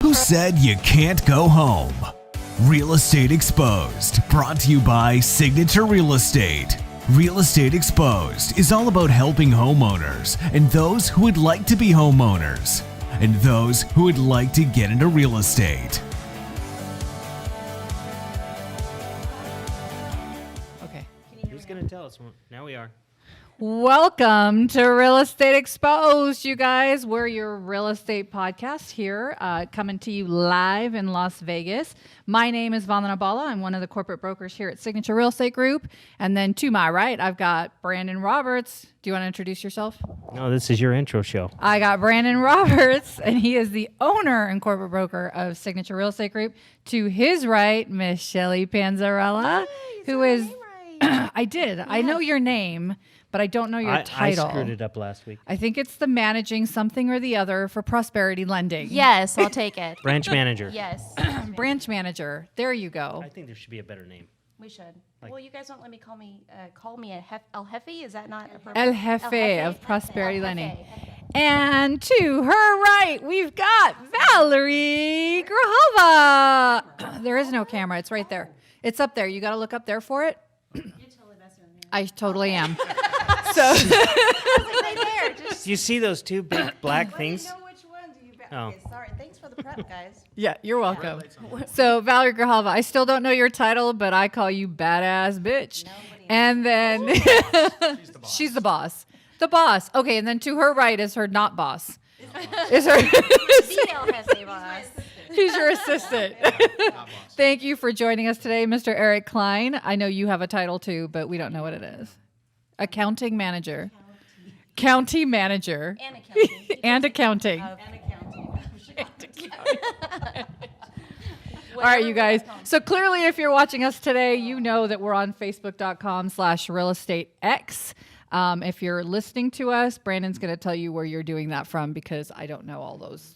Who said you can't go home? Real Estate Exposed, brought to you by Signature Real Estate. Real Estate Exposed is all about helping homeowners and those who would like to be homeowners and those who would like to get into real estate. Okay. Who's going to tell us? Now we are. Welcome to Real Estate Exposed, you guys. We're your real estate podcast here, coming to you live in Las Vegas. My name is Vandana Bhalla. I'm one of the corporate brokers here at Signature Real Estate Group. And then to my right, I've got Brandon Roberts. Do you want to introduce yourself? No, this is your intro show. I got Brandon Roberts, and he is the owner and corporate broker of Signature Real Estate Group. To his right, Miss Shelly Panzarella, who is... I did. Yeah. I know your name, but I don't know your title. I screwed it up last week. I think it's the managing something or the other for Prosperity Lending. Yes, I'll take it. Branch manager. Yes. Branch manager. There you go. I think there should be a better name. We should. Well, you guys won't let me call me El Jefe. Is that not appropriate? El Jefe of Prosperity Lending. And to her right, we've got Valerie Grijalva. There is no camera. It's right there. It's up there. You got to look up there for it. I totally am. So, do you see those two big black things? Know which one do you? Oh. Okay, sorry. Thanks for the prep, guys. yeah, you're welcome. So, Valerie Grijalva, I still don't know your title, but I call you badass bitch. And then she's the boss. The boss. Okay, and then to her right is her not boss. Is her boss. He's your assistant. Thank you for joining us today, Mr. Eric Klein. I know you have a title too, but we don't know what it is. Accounting manager. County manager. And accounting. And accounting. All right, you guys. So clearly, if you're watching us today, you know that we're on Facebook.com/realestatex. If you're listening to us, Brandon's going to tell you where you're doing that from because I don't know all those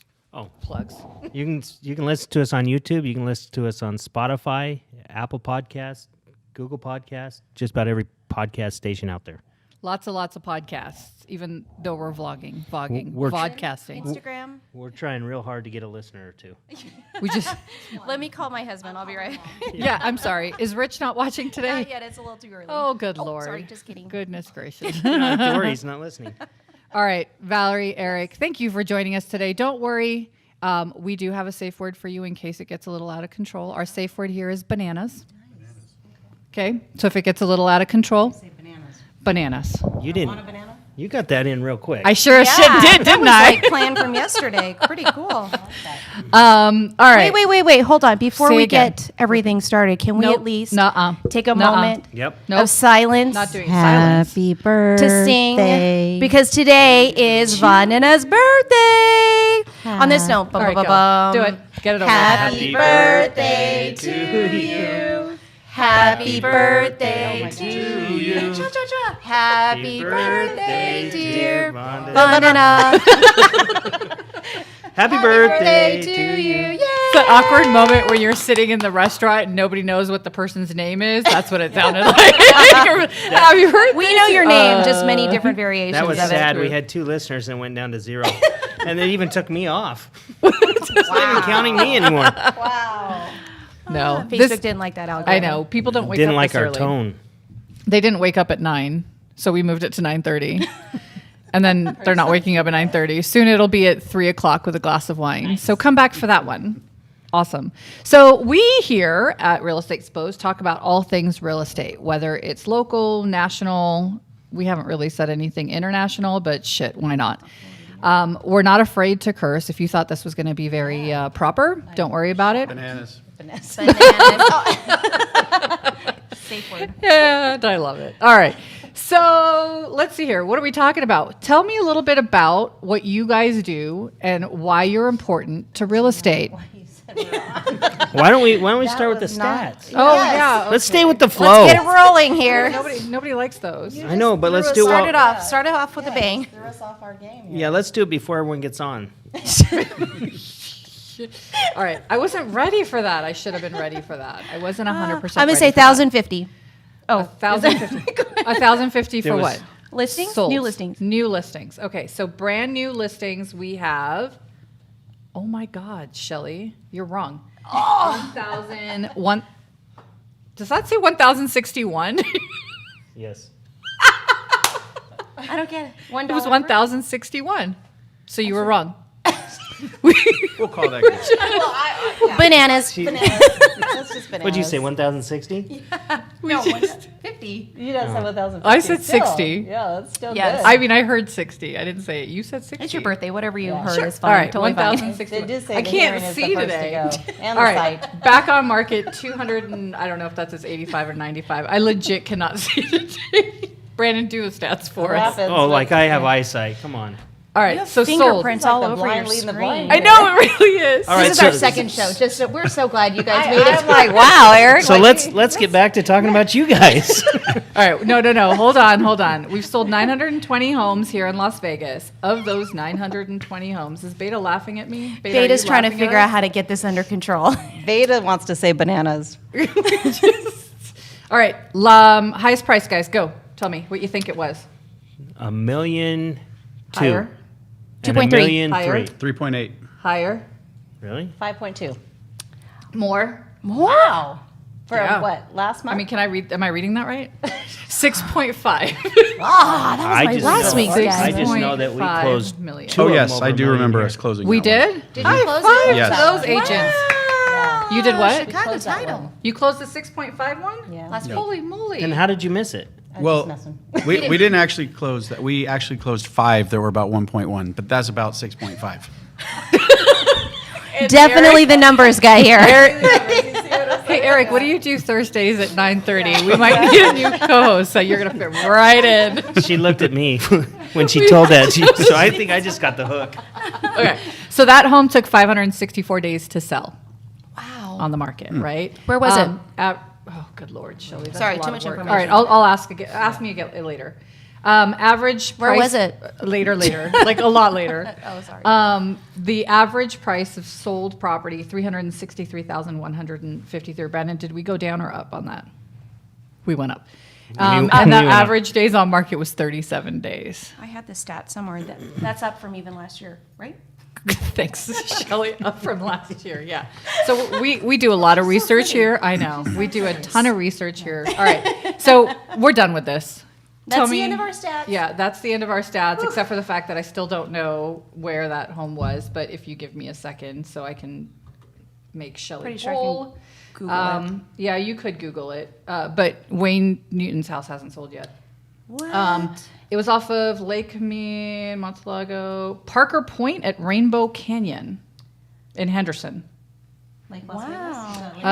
plugs. You can listen to us on YouTube. You can listen to us on Spotify, Apple Podcasts, Google Podcasts, just about every podcast station out there. Lots of podcasts, even though we're vlogging, We're vodcasting. Instagram. We're trying real hard to get a listener or two. We just, Let me call my husband. I'll be right. yeah, I'm sorry. Is Rich not watching today? Not yet. It's a little too early. Oh, good Lord. Sorry, just kidding. Goodness gracious. You don't have to worry, he's not listening. All right, Valerie, Eric, thank you for joining us today. Don't worry. We do have a safe word for you in case it gets a little out of control. Our safe word here is bananas. Okay, so if it gets a little out of control, Say bananas. bananas. You didn't. Want a banana? You got that in real quick. I sure as shit did, that didn't was I? like planned from yesterday. Pretty cool. All right. Wait. Hold on. Before Say we again. get everything started, can we Nope. at least Nuh-uh. take a Nuh-uh. moment Yep. Nope. of silence Not doing silence. Happy birthday to sing? Because today is Vandana's birthday. On this note, All right, go. Do it. Get it over. Happy birthday to you. Happy birthday to you. Cha-cha-cha. Happy birthday, dear Vandana. Happy birthday to you. Yay. It's an awkward moment where you're sitting in the restaurant and nobody knows what the person's name is. That's what it sounded like. Have you heard? We know your name, just many different variations That was of sad. it. We had 2 listeners and went down to 0. And they even took me off. It's not even counting me anymore. Wow. No. Facebook didn't like that algorithm. I know. People don't wake Didn't up like this our early. tone. They didn't wake up at 9, so we moved it to 9:30. And then they're not waking up at 9:30. Soon it'll be at 3 o'clock with a glass of wine. Nice. So come back for that one. Awesome. So we here at Real Estate Exposed talk about all things real estate, whether it's local, national. We haven't really said anything international, but shit, why not? We're not afraid to curse. If you thought this was going to be very proper, don't worry about it. Bananas. Safe word. Yeah, I love it. All right. So let's see here. What are we talking about? Tell me a little bit about what you guys do and why you're important to real estate. Why don't we start with the stats? Oh, yeah. Let's stay with the flow. Let's get it rolling here. Nobody likes those. I know, but let's do Start it off. Start it off with a bang. Threw us off our game. Yeah, let's do it before everyone gets on. All right. I wasn't ready for that. I should have been ready for that. I wasn't 100% I'm going to say ready for that. 1,050. Oh, 1,050. 1,050 There for was- what? listings? Sold. New listings. New listings. Okay, so brand new listings we have. Oh my God, Shelly, you're wrong. 1,001. Does that say 1,061? Yes. I don't get it. It was 1,061. So you were wrong. We'll call that good. Bananas. That's just bananas. What'd you say, 1,060? No, 50. You don't say 1,050. I said Still. 60. Yeah, that's still Yes. good. I mean, I heard 60. I didn't say it. You said 60. It's your birthday. Whatever you heard Sure. is All fine. right, Totally fine. 1,061. They did say I the can't hearing is the see first today. to go. And All the right, sight. back on market, 200 and I don't know if that's his 85 or 95. I legit cannot see today. Brandon, do the stats for us. Happens. Oh, like I have eyesight. Come on. All right, so sold. Fingerprints all Like the over your blind leading the screen. blind. I know it really is. All right, This is our so- second show. Just we're so glad you guys made it. I'm like, wow, Eric. So let's get back to talking about you guys. All right, no. Hold on. We've sold 920 homes here in Las Vegas. Of those 920 homes, is Beta laughing at me? Beta, are Beta's you trying to laughing at figure us? out how to get this under control. Beta wants to say bananas. All right, highest price, guys. Go. Tell me what you think it was. $1.2 million. Higher, And 2.3. $1.3 Higher. 3.8. higher, Really? 5.2. more. Wow. For Yeah. what? Last month? I mean, can I read? Am I reading that right? 6.5. Ah, that was I my just last know, week's Six I guys. just know that we 6.5 closed million. two Oh, of them yes, over I $1 do million remember here. us closing We that one. did? Did you High close five it? Yes. to those agents. Yeah. You did what? Chicago Closed that title. one. You closed the 6.5 one? Yeah. Last week. Holy moly. And how did you miss it? I was Well, just messing. we didn't actually close that. We actually closed 5 that were about 1.1, but that's about 6.5. Definitely the numbers guy here. Hey, Eric, what do you do Thursdays at 9:30? We might need a new co-host, so you're going to fit right in. She looked at me when she told that. So I think I just got the hook. Okay. So that home took 564 days to sell Wow. on the market, right? Where was it? Oh, good Lord, Shelley. That's Sorry, a lot too of much work. information. All right, I'll ask again. Ask me again later. Average Where price. was it? Later, like a lot later. Oh, sorry. The average price of sold property, 363,153. Brandon, did we go down or up on that? We went up. And the we went up. average days on market was 37 days. I had the stat somewhere. That's up from even last year, right? Thanks, Shelley, up from last year. Yeah. So we do a lot of research here. I know. We do a ton of research here. All right. So we're done with this. Tell That's the me- end of our stats. Yeah, that's the end of our stats, except for the fact that I still don't know where that home was. But if you give me a second so I can make Shelley Pretty sure I can whole. Google it. Yeah, you could Google it. But Wayne Newton's house hasn't sold yet. What? It was off of Lake Camille, Montelago, Parker Point at Rainbow Canyon in Henderson. Lake Las Vegas? Is that Lake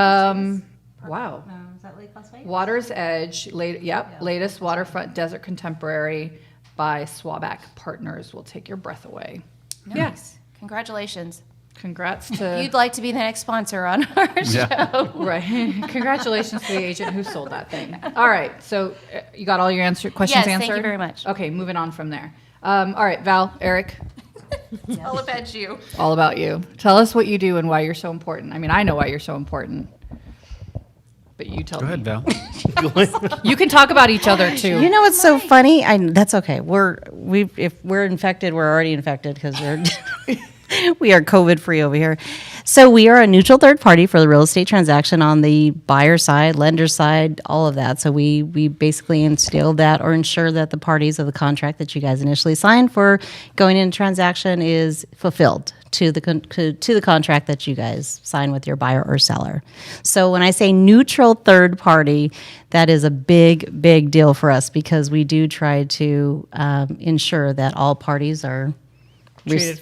Wow. No, is that Lake Las Vegas? Water's Edge, latest waterfront desert contemporary by Swaback Partners will take your breath away. Nice. Congratulations. Congrats If to you'd like to be the next sponsor on our show. right. Congratulations to the agent who sold that thing. All right, so you got all your questions Yes, answered. thank you very much. Okay, moving on from there. All right, Val, Eric, It's all about you. all about you. Tell us what you do and why you're so important. I mean, I know why you're so important, but you tell Go me. ahead, Val. You can talk about each other too. You know what's so funny? That's okay. If we're infected, we're already infected because we are COVID free over here. So we are a neutral third party for the real estate transaction on the buyer side, lender side, all of that. So we basically instill that or ensure that the parties of the contract that you guys initially signed for going into transaction is fulfilled to the contract that you guys sign with your buyer or seller. So when I say neutral third party, that is a big deal for us because we do try to ensure that all parties are Treated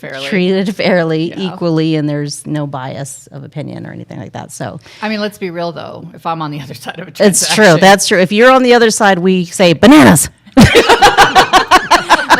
fairly. Yeah. equally, and there's no bias of opinion or anything like that. So I mean, let's be real though. If I'm on the other side of a it's transaction, true. That's true. If you're on the other side, we say bananas.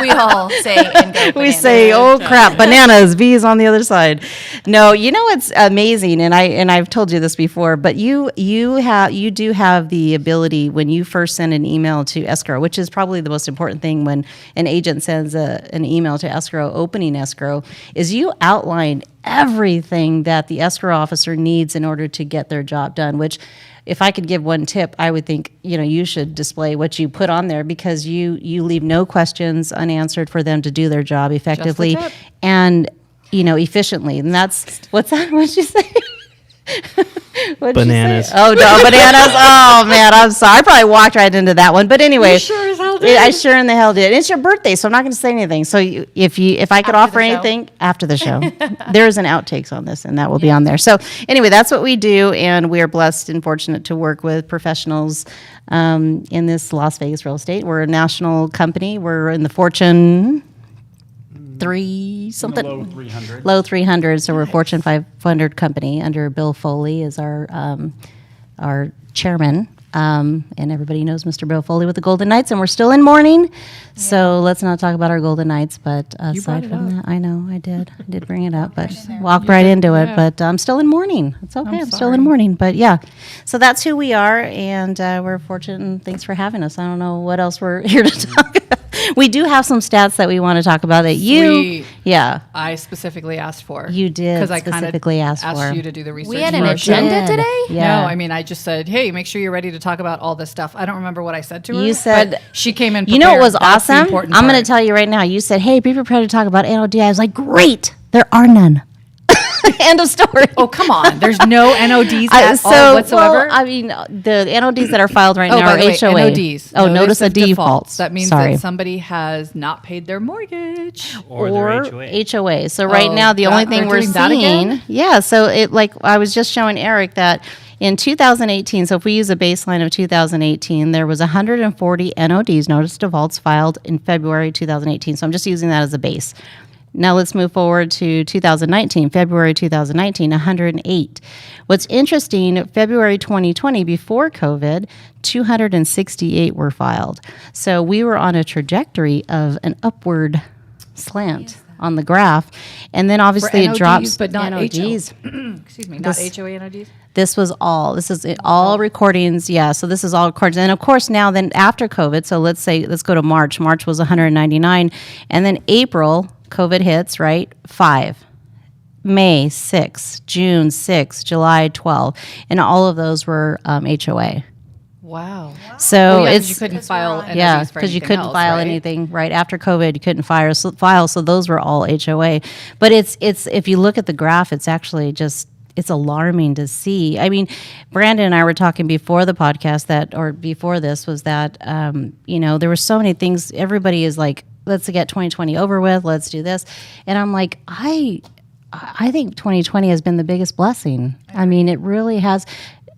We all say and go We bananas. say, "Oh crap, bananas!" V is on the other side. No, you know it's amazing, and I've told you this before, but you do have the ability when you first send an email to escrow, which is probably the most important thing when an agent sends an email to escrow, opening escrow, is you outline everything that the escrow officer needs in order to get their job done. Which, if I could give one tip, I would think, you should display what you put on there because you leave no questions unanswered for them to do their job effectively. tip. And efficiently. And that's, what's that? What'd you say? What'd Bananas. You say? Oh, no, bananas. Oh, man, I'm sorry. I probably walked right into that one. But anyway. Sure as hell did. I sure in the hell did. It's your birthday, so I'm not going to say anything. So if I could offer the show. anything after the show, there's an outtakes on this, and that will be on there. So anyway, that's what we do, and we are blessed and fortunate to work with professionals in this Las Vegas real estate. We're a national company. We're in the Fortune 3 something. Low 300. Low 300. So we're a Fortune 500 company under Bill Foley is our chairman. And everybody knows Mr. Bill Foley with the Golden Knights, and we're still in mourning. So let's not talk about our Golden Knights. But aside from that, I know I did bring it up, but walked right into it. But I'm still in mourning. It's okay. I'm still in mourning. But yeah, so that's who we are, and we're fortunate. And thanks for having us. I don't know what else we're here to talk about. We do have some stats that we want to talk about that Sweet. yeah, I specifically asked for. You did because I kind of specifically asked for. you to do the research. We had an for our show. agenda today? Yeah. No, I mean I just said, hey, make sure you're ready to talk about all this stuff. I don't remember what I said to her. You said- but she came in. You know what was prepared. That's the awesome? important I'm going part. to tell you right now. You said, "Hey, be prepared to talk about NOD." I was like, "Great, there are none." End of story. Oh come on! There's no NODs at all Well, whatsoever. I mean, the NODs that are filed right Oh, now by are the way, HOA. NODs. Oh, notice of defaults. That means Sorry. that somebody has not paid their mortgage. Or their HOA. So right Oh, now, the only that- thing they're we're doing that again? seeing, yeah. So it like I was just showing Eric that in 2018. So if we use a baseline of 2018, there was 140 NODs, notice of defaults, filed in February 2018. So I'm just using that as a base. Now let's move forward to 2019, February 2019, 108. What's interesting, February 2020, before COVID, 268 were filed. So we were on a trajectory of an upward slant on the graph. And then obviously it NODs, drops. but not NODs. Excuse me, not This- HOA NODs. This is all recordings. Yeah. So this is all recordings. And of course now then after COVID, so let's go to March. March was 199. And then April, COVID hits, right? 5. May 6, June 6, July 12. And all of those were HOA. Wow. So Oh, yeah, 'cause it's you couldn't file NODs yeah, for because you anything couldn't else, file right? anything right after COVID. You couldn't file, so those were all HOA. But it's if you look at the graph, it's actually just it's alarming to see. I mean, Brandon and I were talking before the podcast or before this was that there were so many things. Everybody is like, let's get 2020 over with. Let's do this, and I'm like, I think 2020 has been the biggest blessing. I mean, it really has.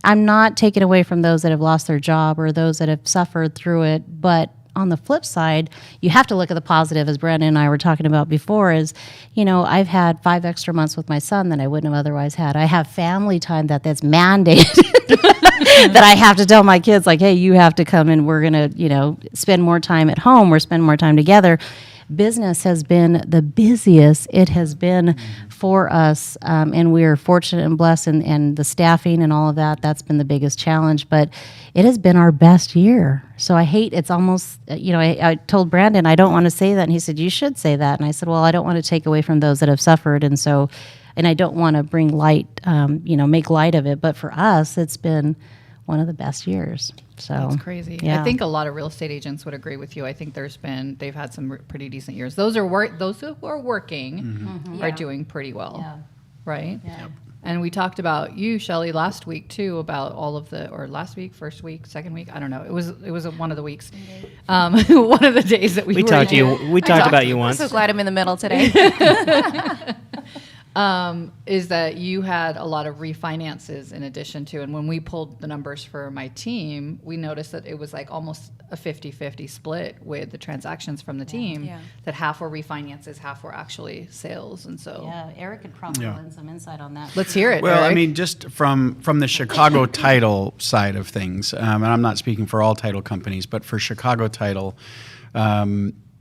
I'm not taking away from those that have lost their job or those that have suffered through it, but on the flip side, you have to look at the positive, as Brandon and I were talking about before, is, I've had 5 extra months with my son that I wouldn't have otherwise had. I have family time that's mandated that I have to tell my kids, like, hey, you have to come and we're going to, spend more time at home. We're spending more time together. Business has been the busiest it has been for us, and we are fortunate and blessed, and the staffing and all of that's been the biggest challenge, but it has been our best year. So it's almost, I told Brandon, I don't want to say that, and he said, you should say that, and I said, well, I don't want to take away from those that have suffered, and I don't want to bring light, make light of it, but for us, it's been one of the best years. So That's crazy. yeah. I think a lot of real estate agents would agree with you. I think they've had some pretty decent years. Those who are working are doing pretty well, right? Yeah. And we talked about you, Shelley, last week too, about all of last week, first week, second week. I don't know. It was one of the weeks, one of the days that we talked to you. We talked about you I'm once. so glad I'm in the middle today. Is that you had a lot of refinances in addition to, and when we pulled the numbers for my team, we noticed that it was like almost a 50-50 split with the transactions from the team, that half were refinances, half were actually sales. And so Yeah, Eric could probably lend some insight on that. let's hear it. Well, I Eric. mean, just from the Chicago title side of things, and I'm not speaking for all title companies, but for Chicago title,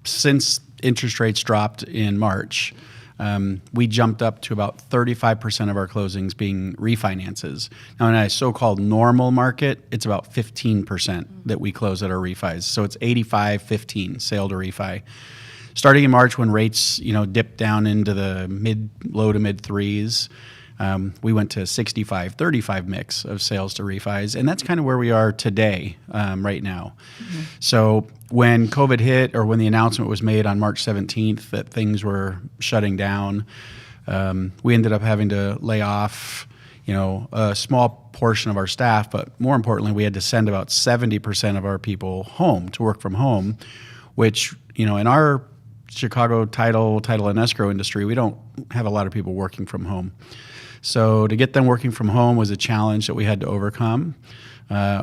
since interest rates dropped in March, we jumped up to about 35% of our closings being refinances. Now, in a so-called normal market, it's about 15% that we close at our refis. So it's 85-15 sale to refi. Starting in March, when rates dipped down into the low to mid threes, we went to 65-35 mix of sales to refis, and that's kind of where we are today, right now. Mm-hmm. So when COVID hit, or when the announcement was made on March 17th that things were shutting down, We ended up having to lay off, a small portion of our staff, but more importantly, we had to send about 70% of our people home to work from home, which, in our Chicago title and escrow industry, we don't have a lot of people working from home. So to get them working from home was a challenge that we had to overcome.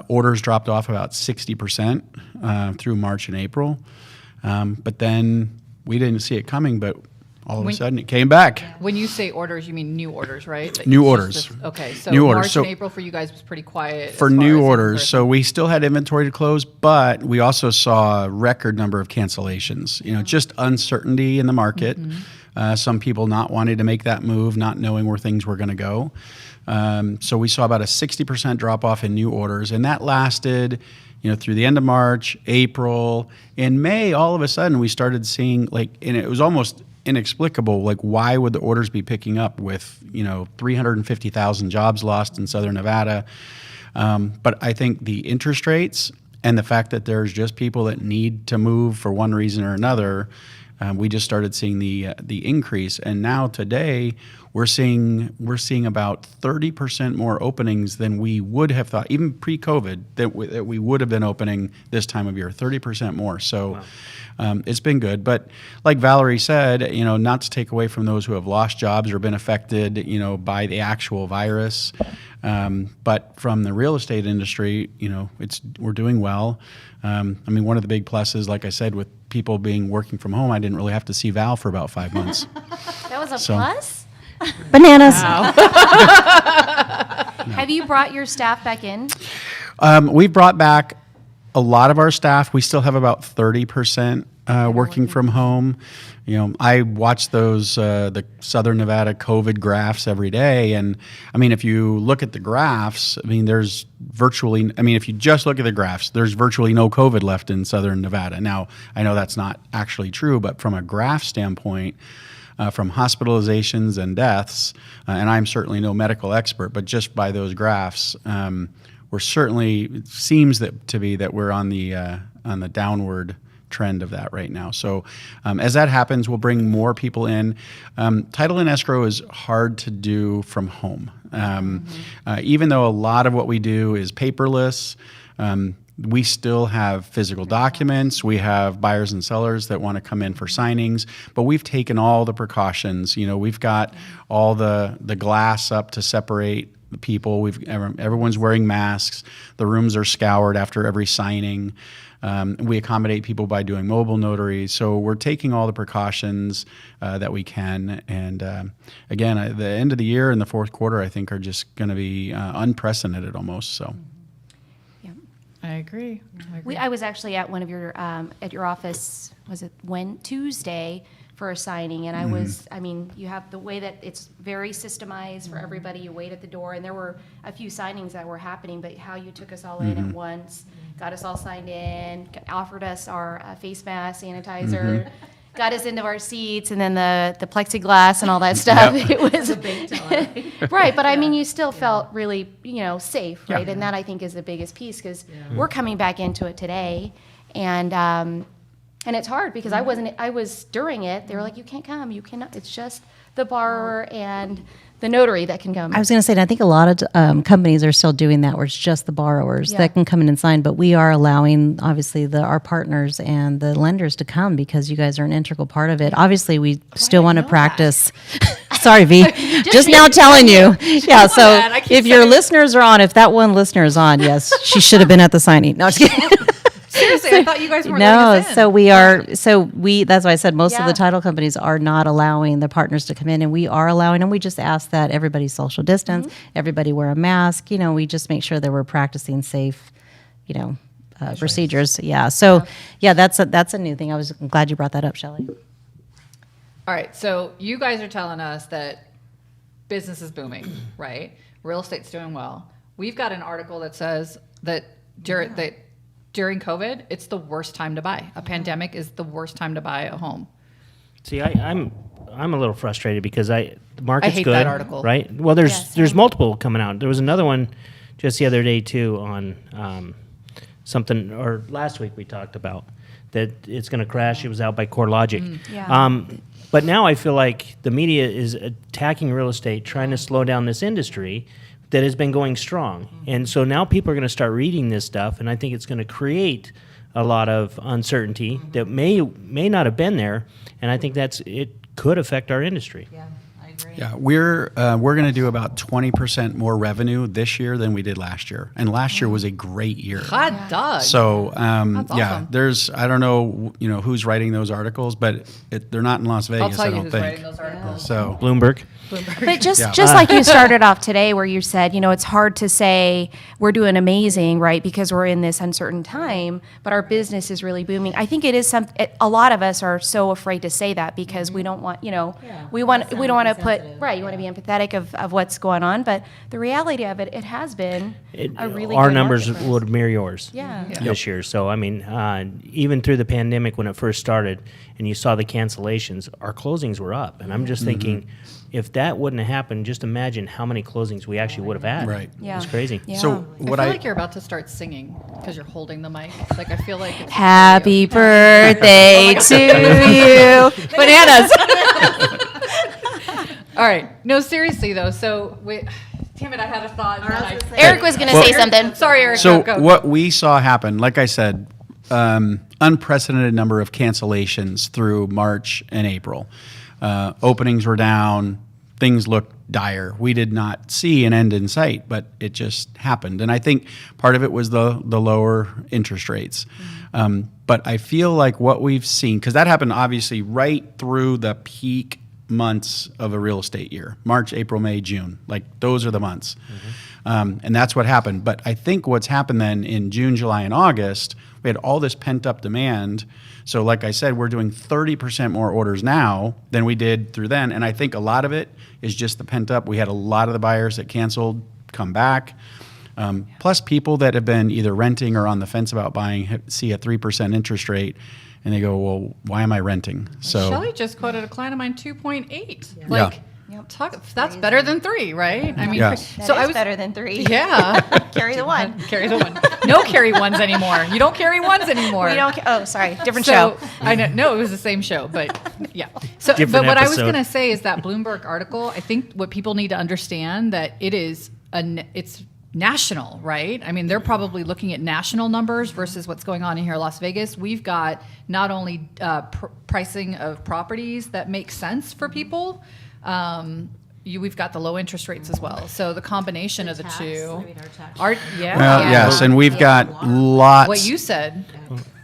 Orders dropped off about 60% through March and April. But then we didn't see it coming, but all of a sudden it came back. When you say orders, you mean new orders, right? That New it's orders. just okay, so New orders. March So and April for you guys was pretty quiet. For new orders. So we still had inventory to close, but we also saw a record number of cancellations. Just uncertainty in the market. Some people not wanting to make that move, not knowing where things were going to go. So we saw about a 60% drop off in new orders, and that lasted through the end of March, April. In May, all of a sudden we started seeing and it was almost inexplicable, why would the orders be picking up with 350,000 jobs lost in Southern Nevada. But I think the interest rates and the fact that there's just people that need to move for one reason or another, we just started seeing the increase. And now today we're seeing about 30% more openings than we would have thought, even pre-COVID, that we would have been opening this time of year, 30% more. So. Wow. It's been good, but like Valerie said, not to take away from those who have lost jobs or been affected, by the actual virus. But from the real estate industry, we're doing well. One of the big pluses, like I said, with people working from home, I didn't really have to see Val for about 5 months. That was a plus? Bananas. Have you brought your staff back in? We've brought back a lot of our staff. We still have about 30% working from home. I watch those the Southern Nevada COVID graphs every day, and if you look at the graphs, there's virtually. If you just look at the graphs, there's virtually no COVID left in Southern Nevada. Now, I know that's not actually true, but from a graph standpoint, from hospitalizations and deaths, and I'm certainly no medical expert, but just by those graphs. It seems to be that we're on the downward trend of that right now. So as that happens, we'll bring more people in. Title and escrow is hard to do from home. Even though a lot of what we do is paperless, we still have physical documents. We have buyers and sellers that want to come in for signings, but we've taken all the precautions. We've got all the glass up to separate the people. Everyone's wearing masks. The rooms are scoured after every signing. We accommodate people by doing mobile notaries. So we're taking all the precautions that we can. And again, at the end of the year and the fourth quarter, I think, are just going to be unprecedented almost. So. I agree. I was actually at one of your at your office. Was it Tuesday? For a signing, and you have the way that it's very systemized for everybody. You wait at the door, and there were a few signings that were happening, but how you took us all in at once, got us all signed in, offered us our face mask, sanitizer, got us into our seats, and then the plexiglass and all that stuff. Yep. It was a big right, but you still felt really, safe, right? And that I think is the biggest piece, because we're coming back into it today, and it's hard because I was during it. They were like, you can't come. You cannot. It's just the borrower and the notary that can come. I was going to say, and I think a lot of companies are still doing that, where it's just the borrowers that can come in and sign. But we are allowing, obviously, our partners and the lenders to come, because you guys are an integral part of it. Obviously, we still want to practice. Sorry, V. Just now telling you. Yeah, so if your listeners are on, if that one listener is on, yes, she should have been at the signing. No, just kidding. Seriously, I thought you guys weren't no, letting us in. So we are. So we. That's why I said most of the title companies are not allowing the partners to come in, and we are allowing them. We just ask that everybody social distance, everybody wear a mask. We just make sure that we're practicing safe, procedures. Yeah. So that's a new thing. I'm glad you brought that up, Shelley. All right. So you guys are telling us that business is booming, right? Real estate's doing well. We've got an article that says that during COVID, it's the worst time to buy. A pandemic is the worst time to buy a home. See, I'm a little frustrated because the market's I hate good, that article. right? Well, there's multiple coming out. There was another one just the other day too on something, or last week we talked about that it's going to crash. It was out by CoreLogic. But now I feel like the media is attacking real estate, trying to slow down this industry that has been going strong. And so now people are going to start reading this stuff, and I think it's going to create a lot of uncertainty that may not have been there, and I think it could affect our industry. Yeah, I agree. Yeah, we're going to do about 20% more revenue this year than we did last year, and last year was a great year. Hot dog. So That's yeah, awesome. there's I don't know who's writing those articles, but they're not in Las I'll Vegas. tell I you don't who's think. writing those articles. So Bloomberg. But just Yeah. just like you started off today, where you said, it's hard to say we're doing amazing, right? Because we're in this uncertain time, but our business is really booming. I think it is a lot of us are so afraid to say that because we don't want, we don't want to put right. You want to be empathetic of what's going on, but the reality of it has been a really our good numbers market for us. would mirror yours Yeah. this year. So, I mean, even through the pandemic when it first started and you saw the cancellations, our closings were up. And I'm just thinking, if that wouldn't have happened, just imagine how many closings we actually would have had. Right. Yeah. It's crazy. Yeah. So I what feel like you're about to start singing because you're holding the mic. Like I feel like it's Happy birthday to you. bananas. All right. No, seriously though. So wait. Damn it! I had a thought. and then I- Eric was going to say something. Sorry, Eric. So go. what we saw happen, like I said, unprecedented number of cancellations through March and April. Openings were down. Things looked dire. We did not see an end in sight, but it just happened. And I think part of it was the lower interest rates. But I feel like what we've seen, because that happened obviously right through the peak months of a real estate year, March, April, May, June. Like those are the months. And that's what happened. But I think what's happened then in June, July, and August, we had all this pent up demand. So like I said, we're doing 30% more orders now than we did through then. And I think a lot of it is just the pent up. We had a lot of the buyers that canceled come back. Plus people that have been either renting or on the fence about buying see a 3% interest rate and they go, well, why am I renting? So Shelley just quoted a client of mine 2.8. Yeah. Like, that's better than 3, right? I mean, Yeah. so I was better than 3. Yeah. Carry the one. Carry the one. No carry ones anymore. You don't carry ones anymore. We don't. Oh, sorry. Different So show. I know. No, it was the same show, but yeah. So, Different but what I was episode. going to say is that Bloomberg article. I think what people need to understand that it's national, right? I mean, they're probably looking at national numbers versus what's going on in here in Las Vegas. We've got not only pricing of properties that makes sense for people. We've got the low interest rates as well. So the combination of the two. Well, yes, and we've got lots. What you said.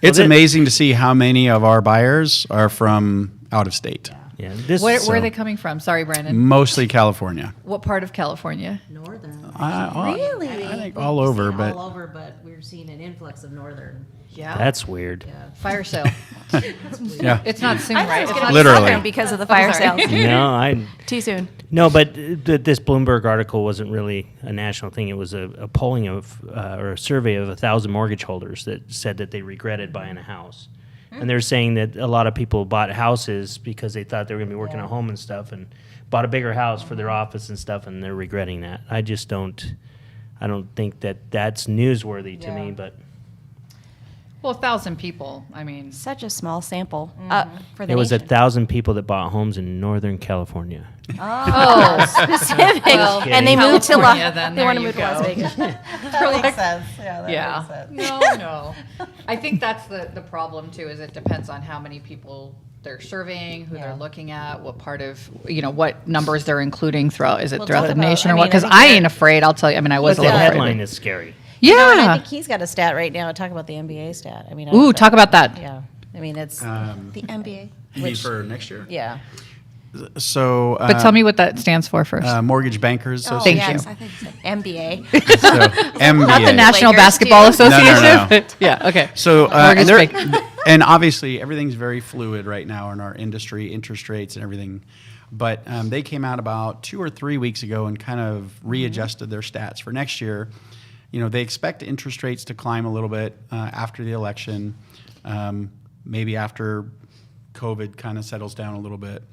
It's Well, amazing to see how many of our buyers are from out of state. Yeah. Where are they coming from? Sorry, Brandon. Mostly California. What part of California? Northern. Really? I think all over, but all over, but we're seeing an influx of northern. Yeah. That's weird. Fire sale. yeah. It's not soon, I thought right? it was It's going to not be Literally. Southern because of the fire sorry. sales. No, Too soon. No, but this Bloomberg article wasn't really a national thing. It was a polling of or a survey of 1,000 mortgage holders that said that they regretted buying a house. And they're saying that a lot of people bought houses because they thought they were going to be working at home and stuff and bought a bigger house for their office and stuff, and they're regretting that. I don't think that that's newsworthy to me, but Well, 1,000 people. I mean, Such a small sample for the there was nation. 1,000 people that bought homes in Northern California. oh, specific. Well, And they moved to California, then They there want to you move to Las go. Vegas. That makes sense. Yeah, that yeah. makes sense. No. I think that's the problem too. Is it depends on how many people they're serving, who they're looking at, what part of what numbers they're including throughout. Is it Well, throughout talk the about- nation I or what? mean, I Because think I that- ain't afraid. I'll tell you. I mean, I was But a the little afraid. headline is scary. No, and I Yeah. think he's got a stat right now. Talk about the NBA stat. I mean, Ooh, talk about that. Yeah, I mean it's The NBA. for next year. yeah. So, But tell me what that stands for first. Mortgage Bankers Oh, Association. Thank yes, you. I think so. MBA. So, MBA. Not the National Lakers, Basketball too. Association. No. but yeah. Okay. So, Mortgage and, bank. and obviously everything's very fluid right now in our industry, interest rates and everything. But they came out about 2 or 3 weeks ago and kind of readjusted their stats for next year. They expect interest rates to climb a little bit after the election, maybe after COVID kind of settles down a little bit.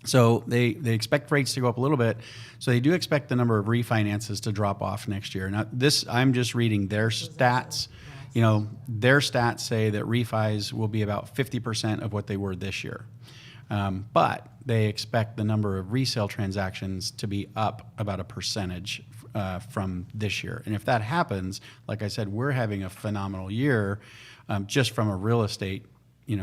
So they expect rates to go up a little bit. So they do expect the number of refinances to drop off next year. Now I'm just reading their stats. Their stats say that refis will be about 50% of what they were this year. But they expect the number of resale transactions to be up about a percentage from this year. And if that happens, like I said, we're having a phenomenal year just from a real estate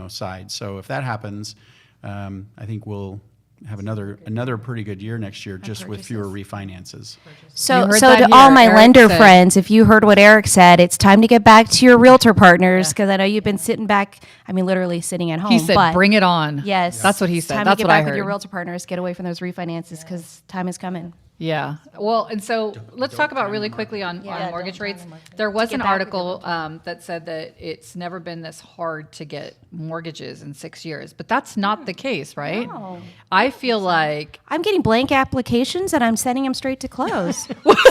side. So if that happens, I think we'll have another pretty good year next year just with fewer refinances. So, You heard so that to here. all my Eric lender said- friends, if you heard what Eric said, it's time to get back to your realtor partners because I know you've been sitting back. I mean, literally sitting at home. He said, but "Bring it on." Yes, that's what he it's said. Time That's to get what I back with your heard. realtor partners. Get away from those refinances because time is coming. Yeah. Well, and so let's talk about really quickly on mortgage rates. There was an article that said that it's never been this hard to get mortgages in 6 years, but that's not the case, right? No. I feel like I'm getting blank applications and I'm sending them straight to close.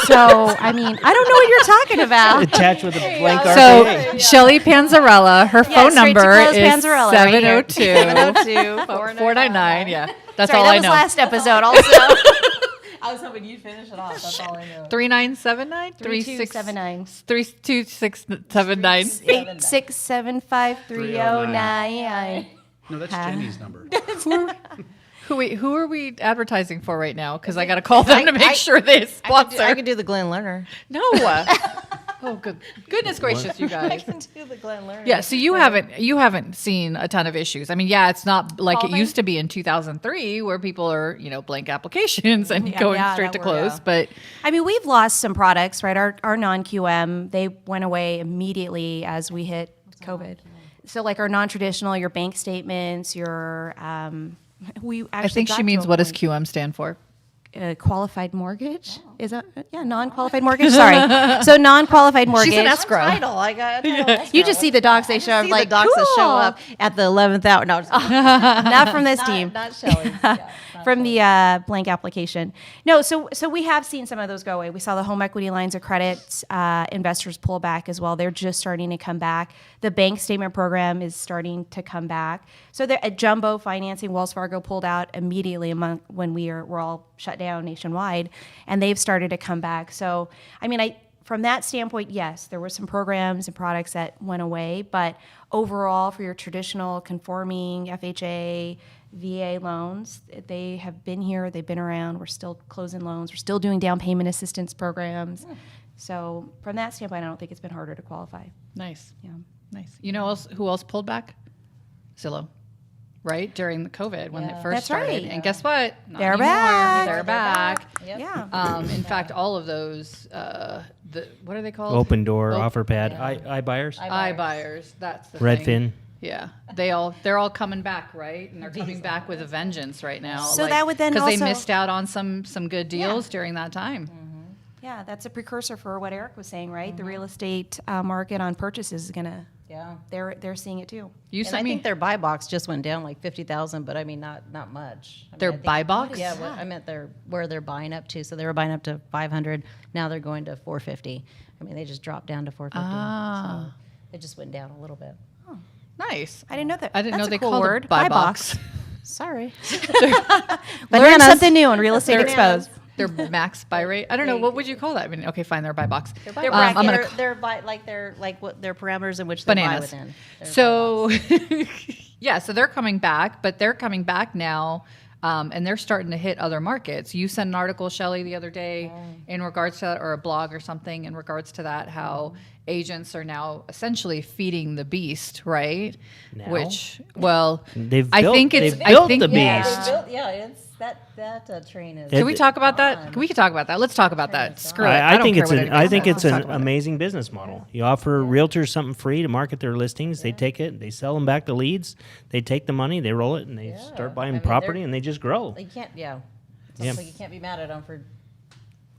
So, I mean, I don't know what you're talking about. Attached with a blank so. RPA. Shelly Panzarella, her phone straight to number close is Panzarella right here. 702 499. Yeah, that's Sorry, all that I was know. last episode also. I was hoping you'd finish it off. That's all I know. 3979 3279. 32679. 8675309. No, that's Jenny's number. Who are we advertising for right now? Because I got to call them to make sure they sponsor. I could do the Glenn Lerner. No. Oh, goodness gracious, you I guys. can do the Glenn Lerner. Yeah, so you haven't seen a ton of issues. I mean, yeah, it's not like it used to be in 2003 where people are, blank applications and going straight to close. But I mean, we've lost some products, right? Our non-QM, they went away immediately as we hit COVID. So like our non-traditional, your bank statements, your, we actually I think got she to means a what does point- QM stand for? Qualified mortgage? Is that, non-qualified mortgage? Sorry. So non-qualified mortgage. She's an escrow. Title. I got You just see the docs they show. I'm see like, the docs that show cool. up at the 11th hour. No, just Not from this team. not Shelley. From the blank application. No, so we have seen some of those go away. We saw the home equity lines of credit investors pull back as well. They're just starting to come back. The bank statement program is starting to come back. So at jumbo financing, Wells Fargo pulled out immediately when we're all shut down nationwide, and they've started to come back. So, I mean, from that standpoint, yes, there were some programs and products that went away, but overall, for your traditional conforming FHA, VA loans, they have been here, they've been around, we're still closing loans, we're still doing down payment assistance programs. So from that standpoint, I don't think it's been harder to qualify. Nice. Yeah. Nice. You know who else pulled back? Zillow. Right? During the COVID when it first That's started. right. And guess what? Not They're anymore. back. They're back. Yeah. In fact, all of those, what are they called? Open door, Op- offer pad, iBuyers, iBuyers. That's the Redfin. thing. Yeah, they're all coming back, right? And they're coming back with a vengeance right now. So that would then because they also- missed out on some good deals during that time. Yeah, that's a precursor for what Eric was saying, right? The real estate market on purchases is gonna. Yeah. They're seeing it too. You And I sent me think their buy box just went down like 50,000, but I mean not much. I mean, their I think- buy box. Yeah, I meant where they're buying up to. So they were buying up to 500. Now they're going to 450. I mean, they just dropped down to 450. So it just went down a little bit. Nice. I didn't know that. I didn't That's know a they cool called word. it buy Buy box. Sorry. Learn something new on Real Estate Exposed. Their max buy rate. I don't know. What would you call that? I mean, okay, fine. They're buy box. They're I'm gonna what their parameters in which they buy bananas. within. Their So, yeah, so they're coming back, but they're coming back now, and they're starting to hit other markets. You sent an article, Shelley, the other day in regards to that, or a blog or something in regards to that, how agents are now essentially feeding the beast, right? Now? Which, well, They've I built- think it's they've built the yeah. beast. it's that train is. Can we talk about that? We can talk about that. Let's talk about that. Screw it. I don't think care it's what an anybody I think says. it's Let's an talk about it. amazing business model. You offer realtors something free to market their listings. They take it, they sell them back the leads. They take the money, they roll it, and they start buying I mean, property, they're- and they just grow. You can't, Yeah. It's like you can't be mad at them for.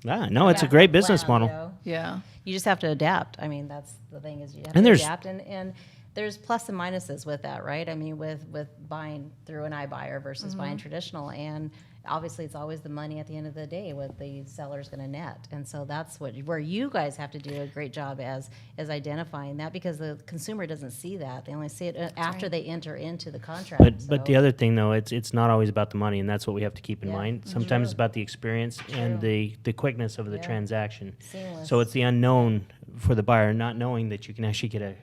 No, it's a great business Wow, model. you know? Yeah. You just have to adapt. I mean, that's the thing is you have And to there's- adapt, and there's plus and minuses with that, right? I mean, with buying through an iBuyer versus buying traditional, and obviously it's always the money at the end of the day what the seller's going to net, and so that's where you guys have to do a great job as identifying that, because the consumer doesn't see that; they only see it after they enter into the contract. But the So- other thing though, it's not always about the money, and that's what we have to keep in Yeah, mind. Sometimes it's about the experience and the quickness of the Yeah. transaction. Seamless. So it's the unknown for the buyer, not knowing that you can actually get a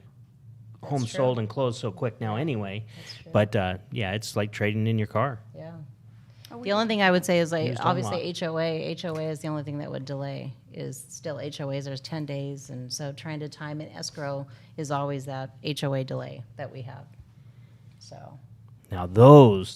homes sold and closed so quick now anyway. But yeah, it's like trading in your car. Yeah. The only thing I would say is like Used home obviously HOA is the only thing that would delay is still HOAs. There's 10 days, and so trying to time an escrow is always that HOA delay that we have. So Now